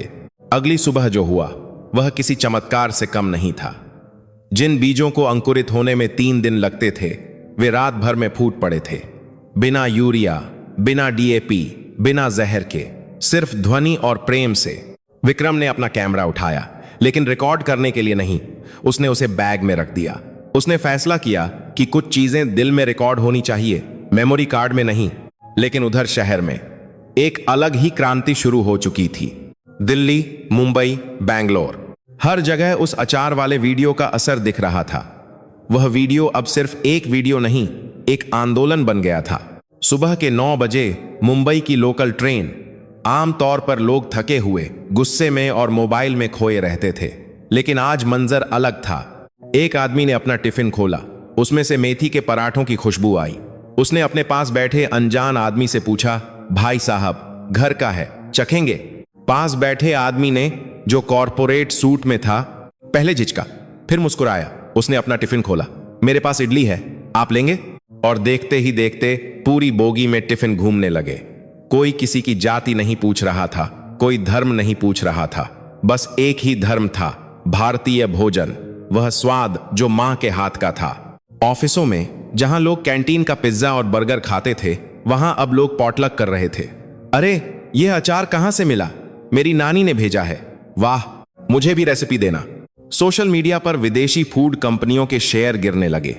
Speaker 1: अगली सुबह जो हुआ वह किसी चमत्कार से कम नहीं था। जिन बीजों को अंकुरित होने में 3 दिन लगते थे, वे रात भर में फूट पड़े थे। बिना यूरिया, बिना डीएपी, बिना जहर के, सिर्फ ध्वनि और प्रेम से। विक्रम ने अपना कैमरा उठाया, लेकिन रिकॉर्ड करने के लिए नहीं। उसने उसे बैग में रख दिया। उसने फैसला किया कि कुछ चीजें दिल में रिकॉर्ड होनी चाहिए, मेमोरी कार्ड में नहीं। लेकिन उधर शहर में एक अलग ही क्रांति शुरू हो चुकी थी। दिल्ली, मुंबई, बैंगलोर, हर जगह उस अचार वाले वीडियो का असर दिख रहा था। वह वीडियो अब सिर्फ एक वीडियो नहीं, एक आंदोलन बन गया था। सुबह के 9 बजे मुंबई की लोकल ट्रेन। आमतौर पर लोग थके हुए, गुस्से में और मोबाइल में खोए रहते थे, लेकिन आज मंजर अलग था। एक आदमी ने अपना टिफिन खोला। उसमें से मेथी के पराठों की खुशबू आई। उसने अपने पास बैठे अनजान आदमी से पूछा, भाई साहब, घर का है, चखेंगे? पास बैठे आदमी ने, जो कॉरपोरेट सूट में था, पहले झिझका, फिर मुस्कुराया। उसने अपना टिफिन खोला। मेरे पास इडली है, आप लेंगे? और देखते ही देखते पूरी बोगी में टिफिन घूमने लगे। कोई किसी की जाति नहीं पूछ रहा था, कोई धर्म नहीं पूछ रहा था। बस एक ही धर्म था, भारतीय भोजन, वह स्वाद जो मां के हाथ का था। ऑफिसों में जहां लोग कैंटीन का पिज्जा और बर्गर खाते थे, वहां अब लोग पॉटलक कर रहे थे। अरे, यह अचार कहां से मिला? मेरी नानी ने भेजा है। वाह, मुझे भी रेसिपी देना। सोशल मीडिया पर विदेशी फूड कंपनियों के शेयर गिरने लगे।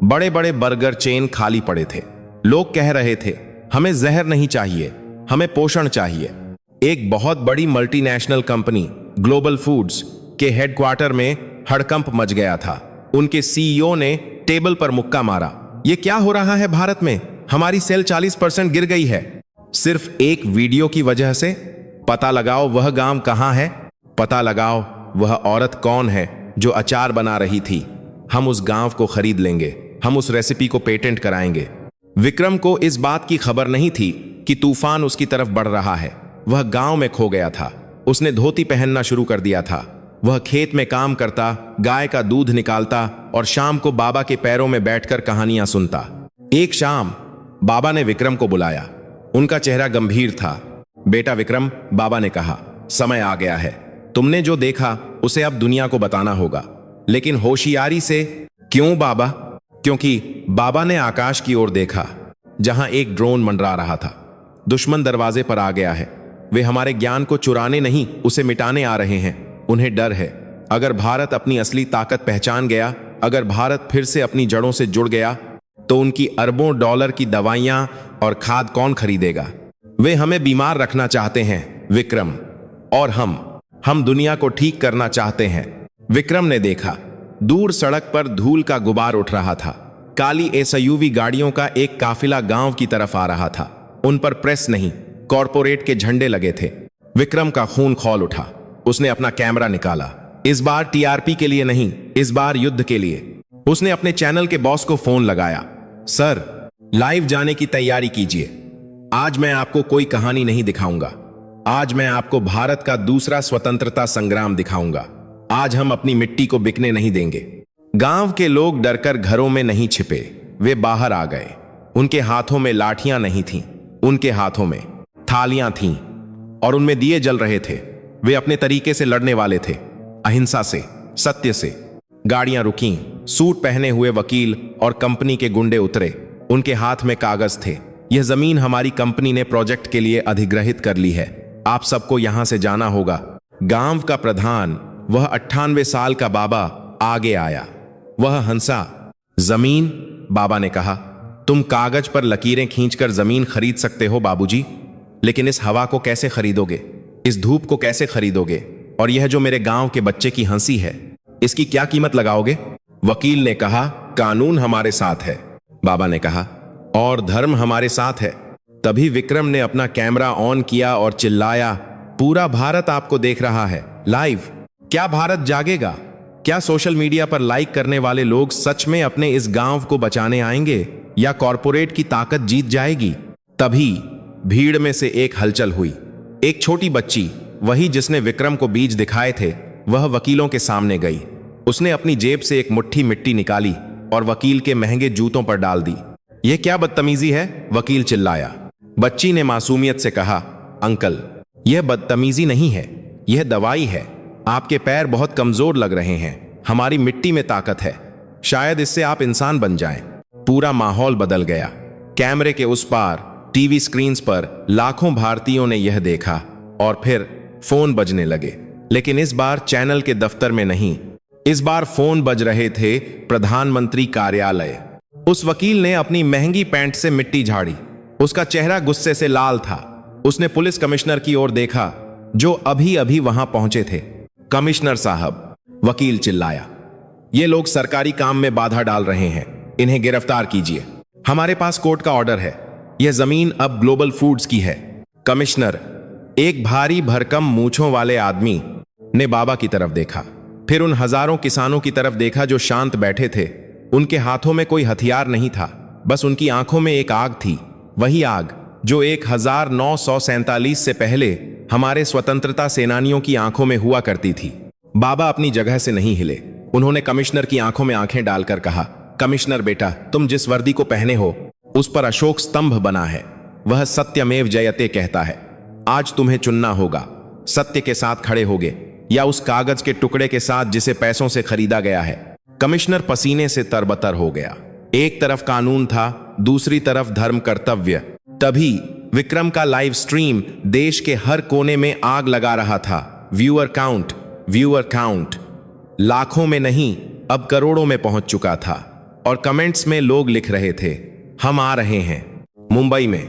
Speaker 1: बड़े बड़े बर्गर चेन खाली पड़े थे। लोग कह रहे थे, हमें जहर नहीं चाहिए, हमें पोषण चाहिए। एक बहुत बड़ी मल्टीनेशनल कंपनी ग्लोबल फूड्स के हेडक्वार्टर में हड़कंप मच गया था। उनके सीईओ ने टेबल पर मुक्का मारा। यह क्या हो रहा है भारत में? हमारी सेल 40% गिर गई है, सिर्फ एक वीडियो की वजह से। पता लगाओ वह गांव कहां है, पता लगाओ वह औरत कौन है जो अचार बना रही थी। हम उस गांव को खरीद लेंगे, हम उस रेसिपी को पेटेंट कराएंगे। विक्रम को इस बात की खबर नहीं थी कि तूफान उसकी तरफ बढ़ रहा है। वह गांव में खो गया था। उसने धोती पहनना शुरू कर दिया था। वह खेत में काम करता, गाय का दूध निकालता और शाम को बाबा के पैरों में बैठकर कहानियां सुनता। एक शाम बाबा ने विक्रम को बुलाया। उनका चेहरा गंभीर था। बेटा विक्रम, बाबा ने कहा, समय आ गया है। तुमने जो देखा उसे अब दुनिया को बताना होगा, लेकिन होशियारी से। क्यों बाबा? क्योंकि बाबा ने आकाश की ओर देखा, जहां एक ड्रोन मंडरा रहा था। दुश्मन दरवाजे पर आ गया है। वे हमारे ज्ञान को चुराने नहीं, उसे मिटाने आ रहे हैं। उन्हें डर है, अगर भारत अपनी असली ताकत पहचान गया, अगर भारत फिर से अपनी जड़ों से जुड़ गया, तो उनकी अरबों डॉलर की दवाइयां और खाद कौन खरीदेगा? वे हमें बीमार रखना चाहते हैं विक्रम, और हम दुनिया को ठीक करना चाहते हैं। विक्रम ने देखा, दूर सड़क पर धूल का गुबार उठ रहा था। काली एसयूवी गाड़ियों का एक काफिला गांव की तरफ आ रहा था। उन पर प्रेस नहीं, कॉरपोरेट के झंडे लगे थे। विक्रम का खून खौल उठा। उसने अपना कैमरा निकाला। इस बार टीआरपी के लिए नहीं, इस बार युद्ध के लिए। उसने अपने चैनल के बॉस को फोन लगाया। सर, लाइव जाने की तैयारी कीजिए। आज मैं आपको कोई कहानी नहीं दिखाऊंगा। आज मैं आपको भारत का दूसरा स्वतंत्रता संग्राम दिखाऊंगा। आज हम अपनी मिट्टी को बिकने नहीं देंगे। गांव के लोग डरकर घरों में नहीं छिपे, वे बाहर आ गए। उनके हाथों में लाठियां नहीं थीं, उनके हाथों में थालियां थीं और उनमें दिए जल रहे थे। वे अपने तरीके से लड़ने वाले थे, अहिंसा से, सत्य से। गाड़ियां रुकीं, सूट पहने हुए वकील और कंपनी के गुंडे उतरे। उनके हाथ में कागज थे। यह जमीन हमारी कंपनी ने प्रोजेक्ट के लिए अधिग्रहित कर ली है। आप सबको यहां से जाना होगा। गांव का प्रधान, वह 98 साल का बाबा, आगे आया। वह हंसा। जमीन? बाबा ने कहा, तुम कागज पर लकीरें खींचकर जमीन खरीद सकते हो बाबूजी, लेकिन इस हवा को कैसे खरीदोगे? इस धूप को कैसे खरीदोगे? और यह जो मेरे गांव के बच्चे की हंसी है, इसकी क्या कीमत लगाओगे? वकील ने कहा, कानून हमारे साथ है। बाबा ने कहा, और धर्म हमारे साथ है। तभी विक्रम ने अपना कैमरा ऑन किया और चिल्लाया, पूरा भारत आपको देख रहा है, लाइव। क्या भारत जागेगा? क्या सोशल मीडिया पर लाइक करने वाले लोग सच में अपने इस गांव को बचाने आएंगे, या कॉरपोरेट की ताकत जीत जाएगी? तभी भीड़ में से एक हलचल हुई। एक छोटी बच्ची, वही जिसने विक्रम को बीज दिखाए थे, वह वकीलों के सामने गई। उसने अपनी जेब से एक मुट्ठी मिट्टी निकाली और वकील के महंगे जूतों पर डाल दी। यह क्या बदतमीजी है? वकील चिल्लाया। बच्ची ने मासूमियत से कहा, अंकल, यह बदतमीजी नहीं है, यह दवाई है। आपके पैर बहुत कमजोर लग रहे हैं, हमारी मिट्टी में ताकत है, शायद इससे आप इंसान बन जाएं। पूरा माहौल बदल गया। कैमरे के उस पार टीवी स्क्रीन्स पर लाखों भारतीयों ने यह देखा और फिर फोन बजने लगे। लेकिन इस बार चैनल के दफ्तर में नहीं, इस बार फोन बज रहे थे प्रधानमंत्री कार्यालय। उस वकील ने अपनी महंगी पैंट से मिट्टी झाड़ी। उसका चेहरा गुस्से से लाल था। उसने पुलिस कमिश्नर की ओर देखा, जो अभी अभी वहां पहुंचे थे। कमिश्नर साहब, वकील चिल्लाया, ये लोग सरकारी काम में बाधा डाल रहे हैं, इन्हें गिरफ्तार कीजिए। हमारे पास कोर्ट का ऑर्डर है, यह जमीन अब ग्लोबल फूड्स की है। कमिश्नर, एक भारी भरकम मूंछों वाले आदमी ने बाबा की तरफ देखा, फिर उन हजारों किसानों की तरफ देखा जो शांत बैठे थे। उनके हाथों में कोई हथियार नहीं था, बस उनकी आंखों में एक आग थी, वही आग जो 1947 से पहले हमारे स्वतंत्रता सेनानियों की आंखों में हुआ करती थी। बाबा अपनी जगह से नहीं हिले। उन्होंने कमिश्नर की आंखों में आंखें डालकर कहा, कमिश्नर बेटा, तुम जिस वर्दी को पहने हो उस पर अशोक स्तंभ बना है। वह सत्यमेव जयते कहता है। आज तुम्हें चुनना होगा, सत्य के साथ खड़े होगे या उस कागज के टुकड़े के साथ जिसे पैसों से खरीदा गया है। कमिश्नर पसीने से तरबतर हो गया। एक तरफ कानून था, दूसरी तरफ धर्म कर्तव्य। तभी विक्रम का लाइव स्ट्रीम देश के हर कोने में आग लगा रहा था। व्यूअर काउंट लाखों में नहीं, अब करोड़ों में पहुंच चुका था। और कमेंट्स में लोग लिख रहे थे, हम आ रहे हैं। मुंबई में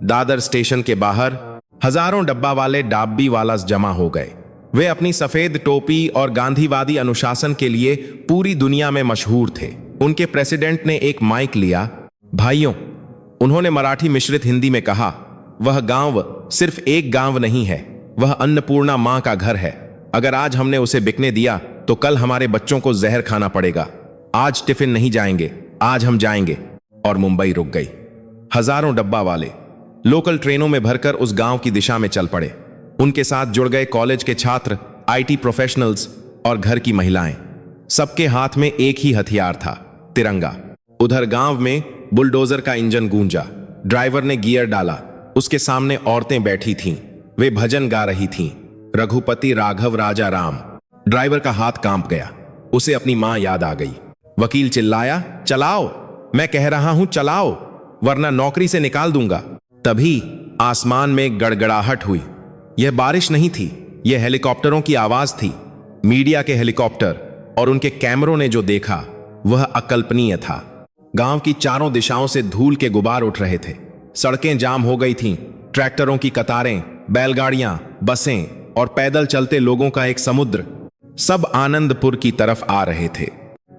Speaker 1: दादर स्टेशन के बाहर हजारों डब्बा वाले डाब्बी वालास जमा हो गए। वे अपनी सफेद टोपी और गांधीवादी अनुशासन के लिए पूरी दुनिया में मशहूर थे। उनके प्रेसिडेंट ने एक माइक लिया। भाइयों, उन्होंने मराठी मिश्रित हिंदी में कहा, वह गांव सिर्फ एक गांव नहीं है, वह अन्नपूर्णा मां का घर है। अगर आज हमने उसे बिकने दिया तो कल हमारे बच्चों को जहर खाना पड़ेगा। आज टिफिन नहीं जाएंगे, आज हम जाएंगे। और मुंबई रुक गई। हजारों डब्बा वाले लोकल ट्रेनों में भरकर उस गांव की दिशा में चल पड़े। उनके साथ जुड़ गए कॉलेज के छात्र, आईटी प्रोफेशनल्स और घर की महिलाएं। सबके हाथ में एक ही हथियार था, तिरंगा। उधर गांव में बुलडोजर का इंजन गूंजा, ड्राइवर ने गियर डाला। उसके सामने औरतें बैठी थीं, वे भजन गा रही थीं, रघुपति राघव राजा राम। ड्राइवर का हाथ कांप गया, उसे अपनी मां याद आ गई। वकील चिल्लाया, चलाओ, मैं कह रहा हूं चलाओ, वरना नौकरी से निकाल दूंगा। तभी आसमान में गड़गड़ाहट हुई। यह बारिश नहीं थी, यह हेलीकॉप्टरों की आवाज थी। मीडिया के हेलीकॉप्टर, और उनके कैमरों ने जो देखा वह अकल्पनीय था। गांव की चारों दिशाओं से धूल के गुबार उठ रहे थे। सड़कें जाम हो गई थीं, ट्रैक्टरों की कतारें, बैलगाड़ियां, बसें और पैदल चलते लोगों का एक समुद्र, सब आनंदपुर की तरफ आ रहे थे।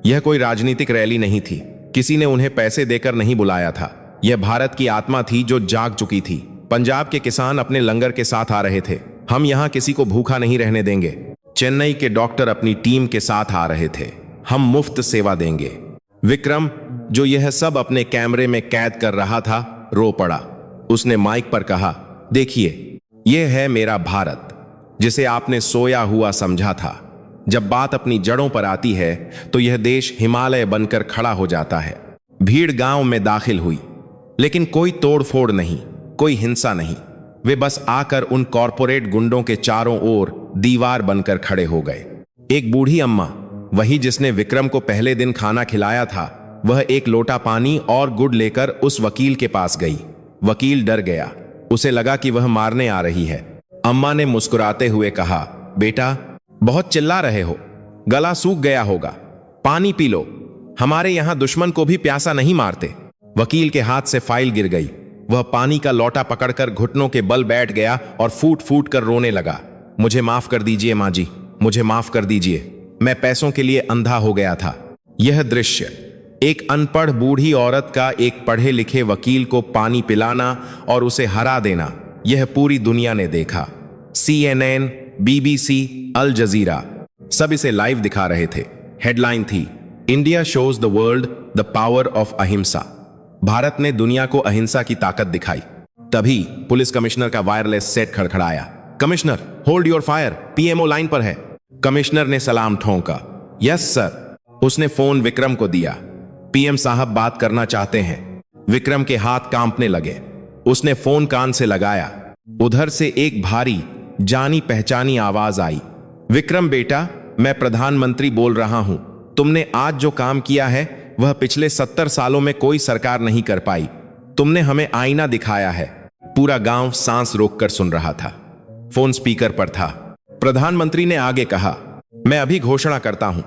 Speaker 1: यह कोई राजनीतिक रैली नहीं थी, किसी ने उन्हें पैसे देकर नहीं बुलाया था। यह भारत की आत्मा थी जो जाग चुकी थी। पंजाब के किसान अपने लंगर के साथ आ रहे थे। हम यहां किसी को भूखा नहीं रहने देंगे। चेन्नई के डॉक्टर अपनी टीम के साथ आ रहे थे। हम मुफ्त सेवा देंगे। विक्रम, जो यह सब अपने कैमरे में कैद कर रहा था, रो पड़ा। उसने माइक पर कहा, देखिए, यह है मेरा भारत, जिसे आपने सोया हुआ समझा था। जब बात अपनी जड़ों पर आती है तो यह देश हिमालय बनकर खड़ा हो जाता है। भीड़ गांव में दाखिल हुई, लेकिन कोई तोड़फोड़ नहीं, कोई हिंसा नहीं। वे बस आकर उन कॉरपोरेट गुंडों के चारों ओर दीवार बनकर खड़े हो गए। एक बूढ़ी अम्मा, वही जिसने विक्रम को पहले दिन खाना खिलाया था, वह एक लोटा पानी और गुड़ लेकर उस वकील के पास गई। वकील डर गया, उसे लगा कि वह मारने आ रही है। अम्मा ने मुस्कुराते हुए कहा, बेटा, बहुत चिल्ला रहे हो, गला सूख गया होगा, पानी पी लो, हमारे यहां दुश्मन को भी प्यासा नहीं मारते। वकील के हाथ से फाइल गिर गई। वह पानी का लोटा पकड़कर घुटनों के बल बैठ गया और फूट फूट कर रोने लगा। मुझे माफ कर दीजिए माँ जी, मुझे माफ कर दीजिए, मैं पैसों के लिए अंधा हो गया था। यह दृश्य, एक अनपढ़ बूढ़ी औरत का एक पढ़े लिखे वकील को पानी पिलाना और उसे हरा देना, यह पूरी दुनिया ने देखा। CNN, BBC, अल जजीरा, सब इसे लाइव दिखा रहे थे। हेडलाइन थी, India shows the world the power of अहिंसा। भारत ने दुनिया को अहिंसा की ताकत दिखाई। तभी पुलिस कमिश्नर का वायरलेस सेट खड़खड़ाया। Commissioner, hold your fire, PMO line पर है। कमिश्नर ने सलाम ठोंका। Yes sir. उसने फोन विक्रम को दिया। PM साहब बात करना चाहते हैं। विक्रम के हाथ कांपने लगे। उसने फोन कान से लगाया। उधर से एक भारी, जानी पहचानी आवाज आई, विक्रम बेटा, मैं प्रधानमंत्री बोल रहा हूं। तुमने आज जो काम किया है वह पिछले 70 सालों में कोई सरकार नहीं कर पाई। तुमने हमें आईना दिखाया है। पूरा गांव सांस रोककर सुन रहा था। फोन स्पीकर पर था। प्रधानमंत्री ने आगे कहा, मैं अभी घोषणा करता हूं,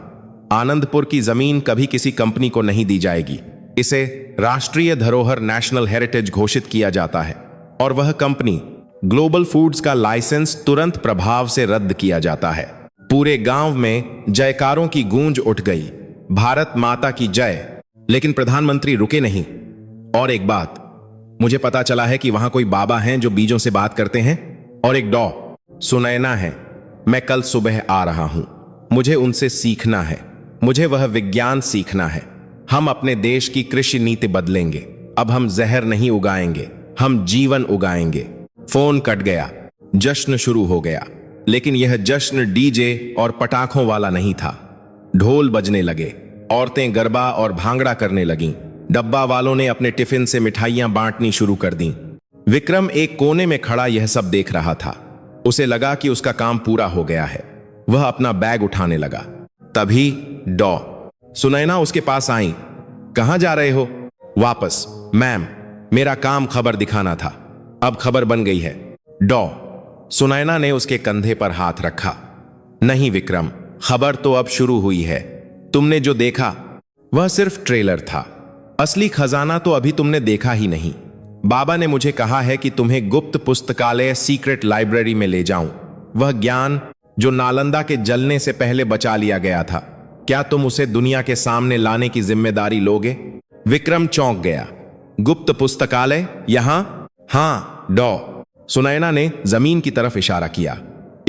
Speaker 1: आनंदपुर की जमीन कभी किसी कंपनी को नहीं दी जाएगी। इसे राष्ट्रीय धरोहर, नेशनल हेरिटेज घोषित किया जाता है और वह कंपनी ग्लोबल फूड्स का लाइसेंस तुरंत प्रभाव से रद्द किया जाता है। पूरे गांव में जयकारों की गूंज उठ गई, भारत माता की जय। लेकिन प्रधानमंत्री रुके नहीं। और एक बात, मुझे पता चला है कि वहां कोई बाबा हैं जो बीजों से बात करते हैं, और एक डॉ सुनैना है। मैं कल सुबह आ रहा हूं, मुझे उनसे सीखना है, मुझे वह विज्ञान सीखना है। हम अपने देश की कृषि नीति बदलेंगे। अब हम जहर नहीं उगाएंगे, हम जीवन उगाएंगे। फोन कट गया। जश्न शुरू हो गया, लेकिन यह जश्न डीजे और पटाखों वाला नहीं था। ढोल बजने लगे, औरतें गरबा और भांगड़ा करने लगीं। डब्बा वालों ने अपने टिफिन से मिठाइयां बांटनी शुरू कर दी। विक्रम एक कोने में खड़ा यह सब देख रहा था। उसे लगा कि उसका काम पूरा हो गया है। वह अपना बैग उठाने लगा। तभी डॉ सुनैना उसके पास आई। कहां जा रहे हो? वापस। मैम, मेरा काम खबर दिखाना था, अब खबर बन गई है। डॉ सुनैना ने उसके कंधे पर हाथ रखा। नहीं विक्रम, खबर तो अब शुरू हुई है। तुमने जो देखा वह सिर्फ ट्रेलर था, असली खजाना तो अभी तुमने देखा ही नहीं। बाबा ने मुझे कहा है कि तुम्हें गुप्त पुस्तकालय, सीक्रेट लाइब्रेरी में ले जाऊं। वह ज्ञान जो नालंदा के जलने से पहले बचा लिया गया था, क्या तुम उसे दुनिया के सामने लाने की जिम्मेदारी लोगे? विक्रम चौंक गया। गुप्त पुस्तकालय यहां? हां डॉ सुनैना ने जमीन की तरफ इशारा किया।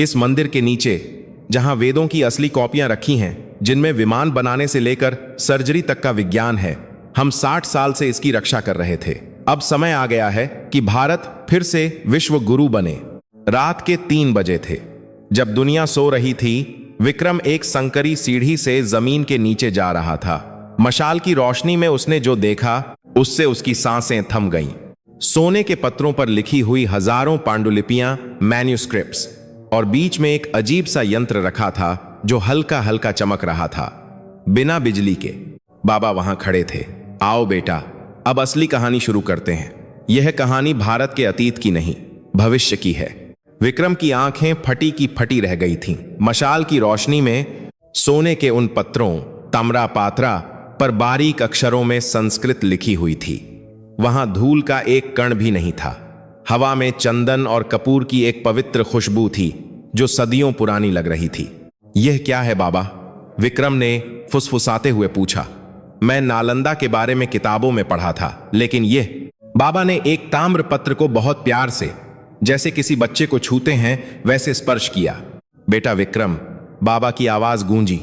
Speaker 1: इस मंदिर के नीचे, जहां वेदों की असली कॉपियां रखी हैं, जिनमें विमान बनाने से लेकर सर्जरी तक का विज्ञान है। हम 60 साल से इसकी रक्षा कर रहे थे। अब समय आ गया है कि भारत फिर से विश्व गुरु बने। रात के 3 बजे थे। जब दुनिया सो रही थी, विक्रम एक संकरी सीढ़ी से जमीन के नीचे जा रहा था। मशाल की रोशनी में उसने जो देखा, उससे उसकी सांसें थम गईं। सोने के पत्रों पर लिखी हुई हजारों पांडुलिपियां, मैन्युस्क्रिप्ट्स, और बीच में एक अजीब सा यंत्र रखा था जो हल्का हल्का चमक रहा था, बिना बिजली के। बाबा वहां खड़े थे। आओ बेटा, अब असली कहानी शुरू करते हैं। यह कहानी भारत के अतीत की नहीं, भविष्य की है। विक्रम की आंखें फटी की फटी रह गई थीं। मशाल की रोशनी में सोने के उन पत्रों, तमरा पात्रा पर बारीक अक्षरों में संस्कृत लिखी हुई थी। वहां धूल का एक कण भी नहीं था। हवा में चंदन और कपूर की एक पवित्र खुशबू थी जो सदियों पुरानी लग रही थी। यह क्या है बाबा? विक्रम ने फुसफुसाते हुए पूछा। मैं नालंदा के बारे में किताबों में पढ़ा था, लेकिन यह। बाबा ने एक ताम्र पत्र को बहुत प्यार से, जैसे किसी बच्चे को छूते हैं, वैसे स्पर्श किया। बेटा विक्रम, बाबा की आवाज गूंजी।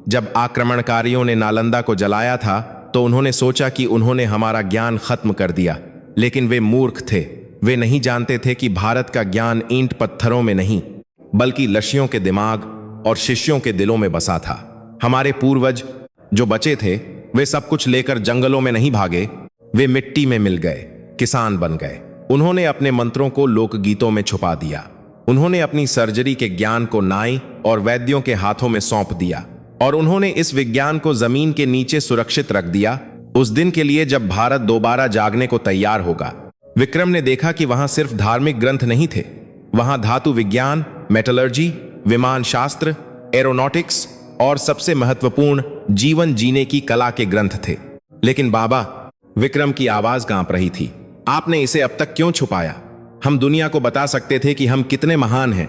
Speaker 1: जब आक्रमणकारियों ने नालंदा को जलाया था तो उन्होंने सोचा कि उन्होंने हमारा ज्ञान खत्म कर दिया, लेकिन वे मूर्ख थे। वे नहीं जानते थे कि भारत का ज्ञान ईंट पत्थरों में नहीं, बल्कि लशियों के दिमाग और शिष्यों के दिलों में बसा था। हमारे पूर्वज जो बचे थे, वे सब कुछ लेकर जंगलों में नहीं भागे। वे मिट्टी में मिल गए, किसान बन गए। उन्होंने अपने मंत्रों को लोकगीतों में छुपा दिया। उन्होंने अपनी सर्जरी के ज्ञान को नाई और वैद्यों के हाथों में सौंप दिया, और उन्होंने इस विज्ञान को जमीन के नीचे सुरक्षित रख दिया, उस दिन के लिए जब भारत दोबारा जागने को तैयार होगा। विक्रम ने देखा कि वहां सिर्फ धार्मिक ग्रंथ नहीं थे, वहां धातु विज्ञान, मेटलर्जी, विमान शास्त्र, एरोनॉटिक्स और सबसे महत्वपूर्ण जीवन जीने की कला के ग्रंथ थे। लेकिन बाबा, विक्रम की आवाज कांप रही थी, आपने इसे अब तक क्यों छुपाया? हम दुनिया को बता सकते थे कि हम कितने महान हैं।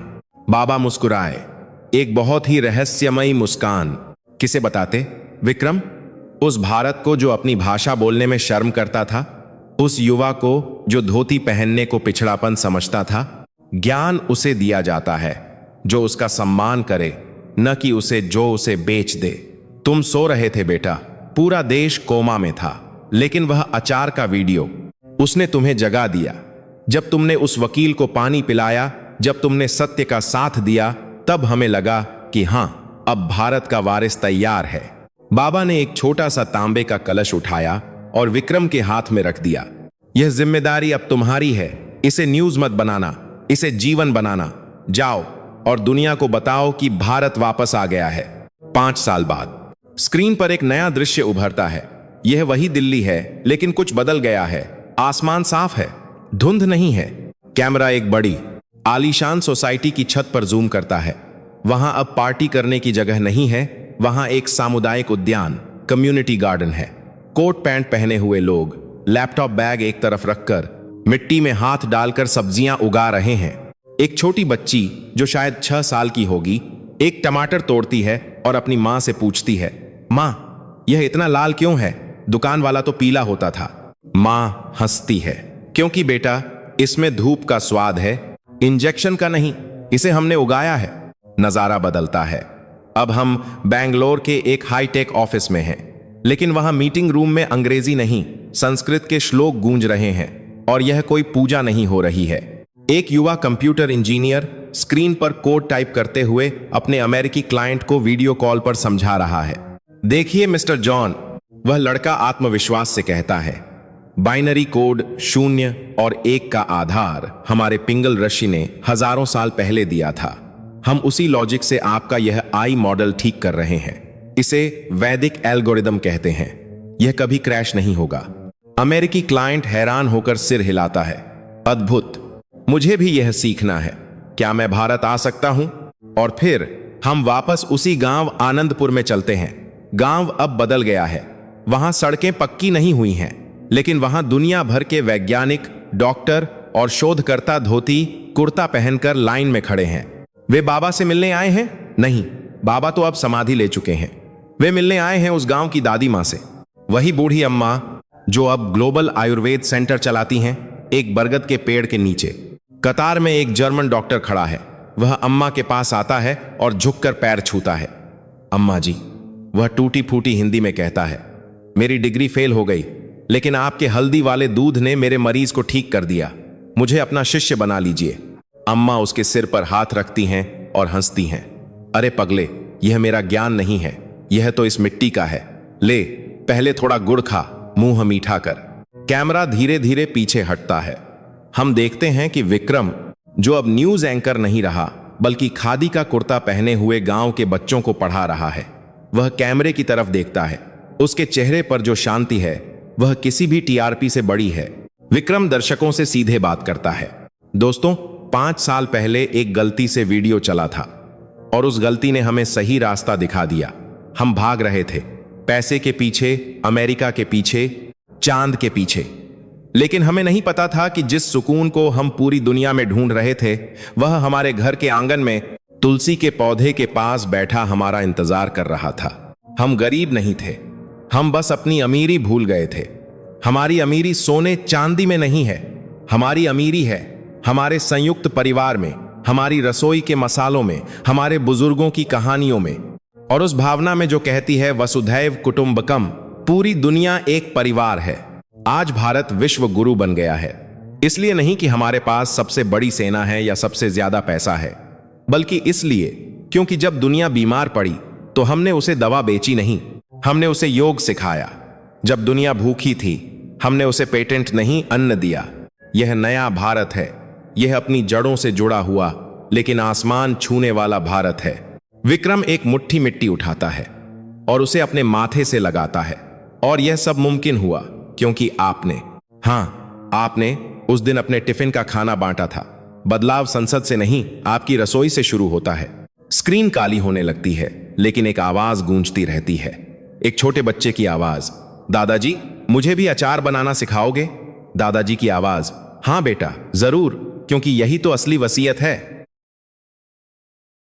Speaker 1: बाबा मुस्कुराए, एक बहुत ही रहस्यमयी मुस्कान। किसे बताते विक्रम? उस भारत को जो अपनी भाषा बोलने में शर्म करता था, उस युवा को जो धोती पहनने को पिछड़ापन समझता था। ज्ञान उसे दिया जाता है जो उसका सम्मान करे, न कि उसे जो उसे बेच दे। तुम सो रहे थे बेटा, पूरा देश कोमा में था, लेकिन वह अचार का वीडियो, उसने तुम्हें जगा दिया। जब तुमने उस वकील को पानी पिलाया, जब तुमने सत्य का साथ दिया, तब हमें लगा कि हां, अब भारत का वारिस तैयार है। बाबा ने एक छोटा सा तांबे का कलश उठाया और विक्रम के हाथ में रख दिया। यह जिम्मेदारी अब तुम्हारी है। इसे न्यूज मत बनाना, इसे जीवन बनाना। जाओ और दुनिया को बताओ कि भारत वापस आ गया है। 5 साल बाद स्क्रीन पर एक नया दृश्य उभरता है। यह वही दिल्ली है, लेकिन कुछ बदल गया है। आसमान साफ है, धुंध नहीं है। कैमरा एक बड़ी आलीशान सोसाइटी की छत पर जूम करता है। वहां अब पार्टी करने की जगह नहीं है, वहां एक सामुदायिक उद्यान, कम्युनिटी गार्डन है। कोट पैंट पहने हुए लोग लैपटॉप बैग एक तरफ रखकर मिट्टी में हाथ डालकर सब्जियां उगा रहे हैं। एक छोटी बच्ची जो शायद 6 साल की होगी, एक टमाटर तोड़ती है और अपनी मां से पूछती है, मां, यह इतना लाल क्यों है? दुकान वाला तो पीला होता था। मां हंसती है, क्योंकि बेटा, इसमें धूप का स्वाद है, इंजेक्शन का नहीं। इसे हमने उगाया है। नजारा बदलता है। अब हम बेंगलोर के एक हाईटेक ऑफिस में हैं, लेकिन वहां मीटिंग रूम में अंग्रेजी नहीं, संस्कृत के श्लोक गूंज रहे हैं, और यह कोई पूजा नहीं हो रही है। एक युवा कंप्यूटर इंजीनियर स्क्रीन पर कोड टाइप करते हुए अपने अमेरिकी क्लाइंट को वीडियो कॉल पर समझा रहा है। देखिए मिस्टर जॉन, वह लड़का आत्मविश्वास से कहता है, बाइनरी कोड 0 और 1 का आधार हमारे पिंगल ऋषि ने हजारों साल पहले दिया था। हम उसी लॉजिक से आपका यह आई मॉडल ठीक कर रहे हैं। इसे वैदिक एल्गोरिदम कहते हैं। यह कभी क्रैश नहीं होगा। अमेरिकी क्लाइंट हैरान होकर सिर हिलाता है। अद्भुत, मुझे भी यह सीखना है। क्या मैं भारत आ सकता हूं? और फिर हम वापस उसी गांव आनंदपुर में चलते हैं। गांव अब बदल गया है। वहां सड़कें पक्की नहीं हुई हैं, लेकिन वहां दुनिया भर के वैज्ञानिक, डॉक्टर और शोधकर्ता धोती कुर्ता पहनकर लाइन में खड़े हैं। वे बाबा से मिलने आए हैं? नहीं, बाबा तो अब समाधि ले चुके हैं। वे मिलने आए हैं उस गांव की दादी मां से, वही बूढ़ी अम्मा जो अब ग्लोबल आयुर्वेद सेंटर चलाती हैं। एक बरगद के पेड़ के नीचे कतार में एक जर्मन डॉक्टर खड़ा है। वह अम्मा के पास आता है और झुककर पैर छूता है। अम्मा जी, वह टूटी फूटी हिंदी में कहता है, मेरी डिग्री फेल हो गई, लेकिन आपके हल्दी वाले दूध ने मेरे मरीज को ठीक कर दिया। मुझे अपना शिष्य बना लीजिए। अम्मा उसके सिर पर हाथ रखती हैं और हंसती हैं। अरे पगले, यह मेरा ज्ञान नहीं है, यह तो इस मिट्टी का है। ले, पहले थोड़ा गुड़ खा, मुंह मीठा कर। कैमरा धीरे धीरे पीछे हटता है। हम देखते हैं कि विक्रम, जो अब न्यूज एंकर नहीं रहा बल्कि खादी का कुर्ता पहने हुए गांव के बच्चों को पढ़ा रहा है, वह कैमरे की तरफ देखता है। उसके चेहरे पर जो शांति है वह किसी भी टीआरपी से बड़ी है। विक्रम दर्शकों से सीधे बात करता है। दोस्तों, 5 साल पहले एक गलती से वीडियो चला था और उस गलती ने हमें सही रास्ता दिखा दिया। हम भाग रहे थे, पैसे के पीछे, अमेरिका के पीछे, चांद के पीछे, लेकिन हमें नहीं पता था कि जिस सुकून को हम पूरी दुनिया में ढूंढ रहे थे वह हमारे घर के आंगन में तुलसी के पौधे के पास बैठा हमारा इंतजार कर रहा था। हम गरीब नहीं थे, हम बस अपनी अमीरी भूल गए थे। हमारी अमीरी सोने चांदी में नहीं है, हमारी अमीरी है हमारे संयुक्त परिवार में, हमारी रसोई के मसालों में, हमारे बुजुर्गों की कहानियों में, और उस भावना में जो कहती है वसुधैव कुटुंबकम, पूरी दुनिया एक परिवार है। आज भारत विश्व गुरु बन गया है, इसलिए नहीं कि हमारे पास सबसे बड़ी सेना है या सबसे ज्यादा पैसा है, बल्कि इसलिए क्योंकि जब दुनिया बीमार पड़ी तो हमने उसे दवा बेची नहीं, हमने उसे योग सिखाया। जब दुनिया भूखी थी हमने उसे पेटेंट नहीं, अन्न दिया। यह नया भारत है, यह अपनी जड़ों से जुड़ा हुआ लेकिन आसमान छूने वाला भारत है। विक्रम एक मुट्ठी मिट्टी उठाता है और उसे अपने माथे से लगाता है। और यह सब मुमकिन हुआ क्योंकि आपने, हाँ आपने उस दिन अपने टिफिन का खाना बांटा था। बदलाव संसद से नहीं, आपकी रसोई से शुरू होता है। स्क्रीन काली होने लगती है लेकिन एक आवाज गूंजती रहती है, एक छोटे बच्चे की आवाज, दादाजी मुझे भी अचार बनाना सिखाओगे? दादाजी की आवाज, हाँ बेटा जरूर, क्योंकि यही तो असली वसीयत है।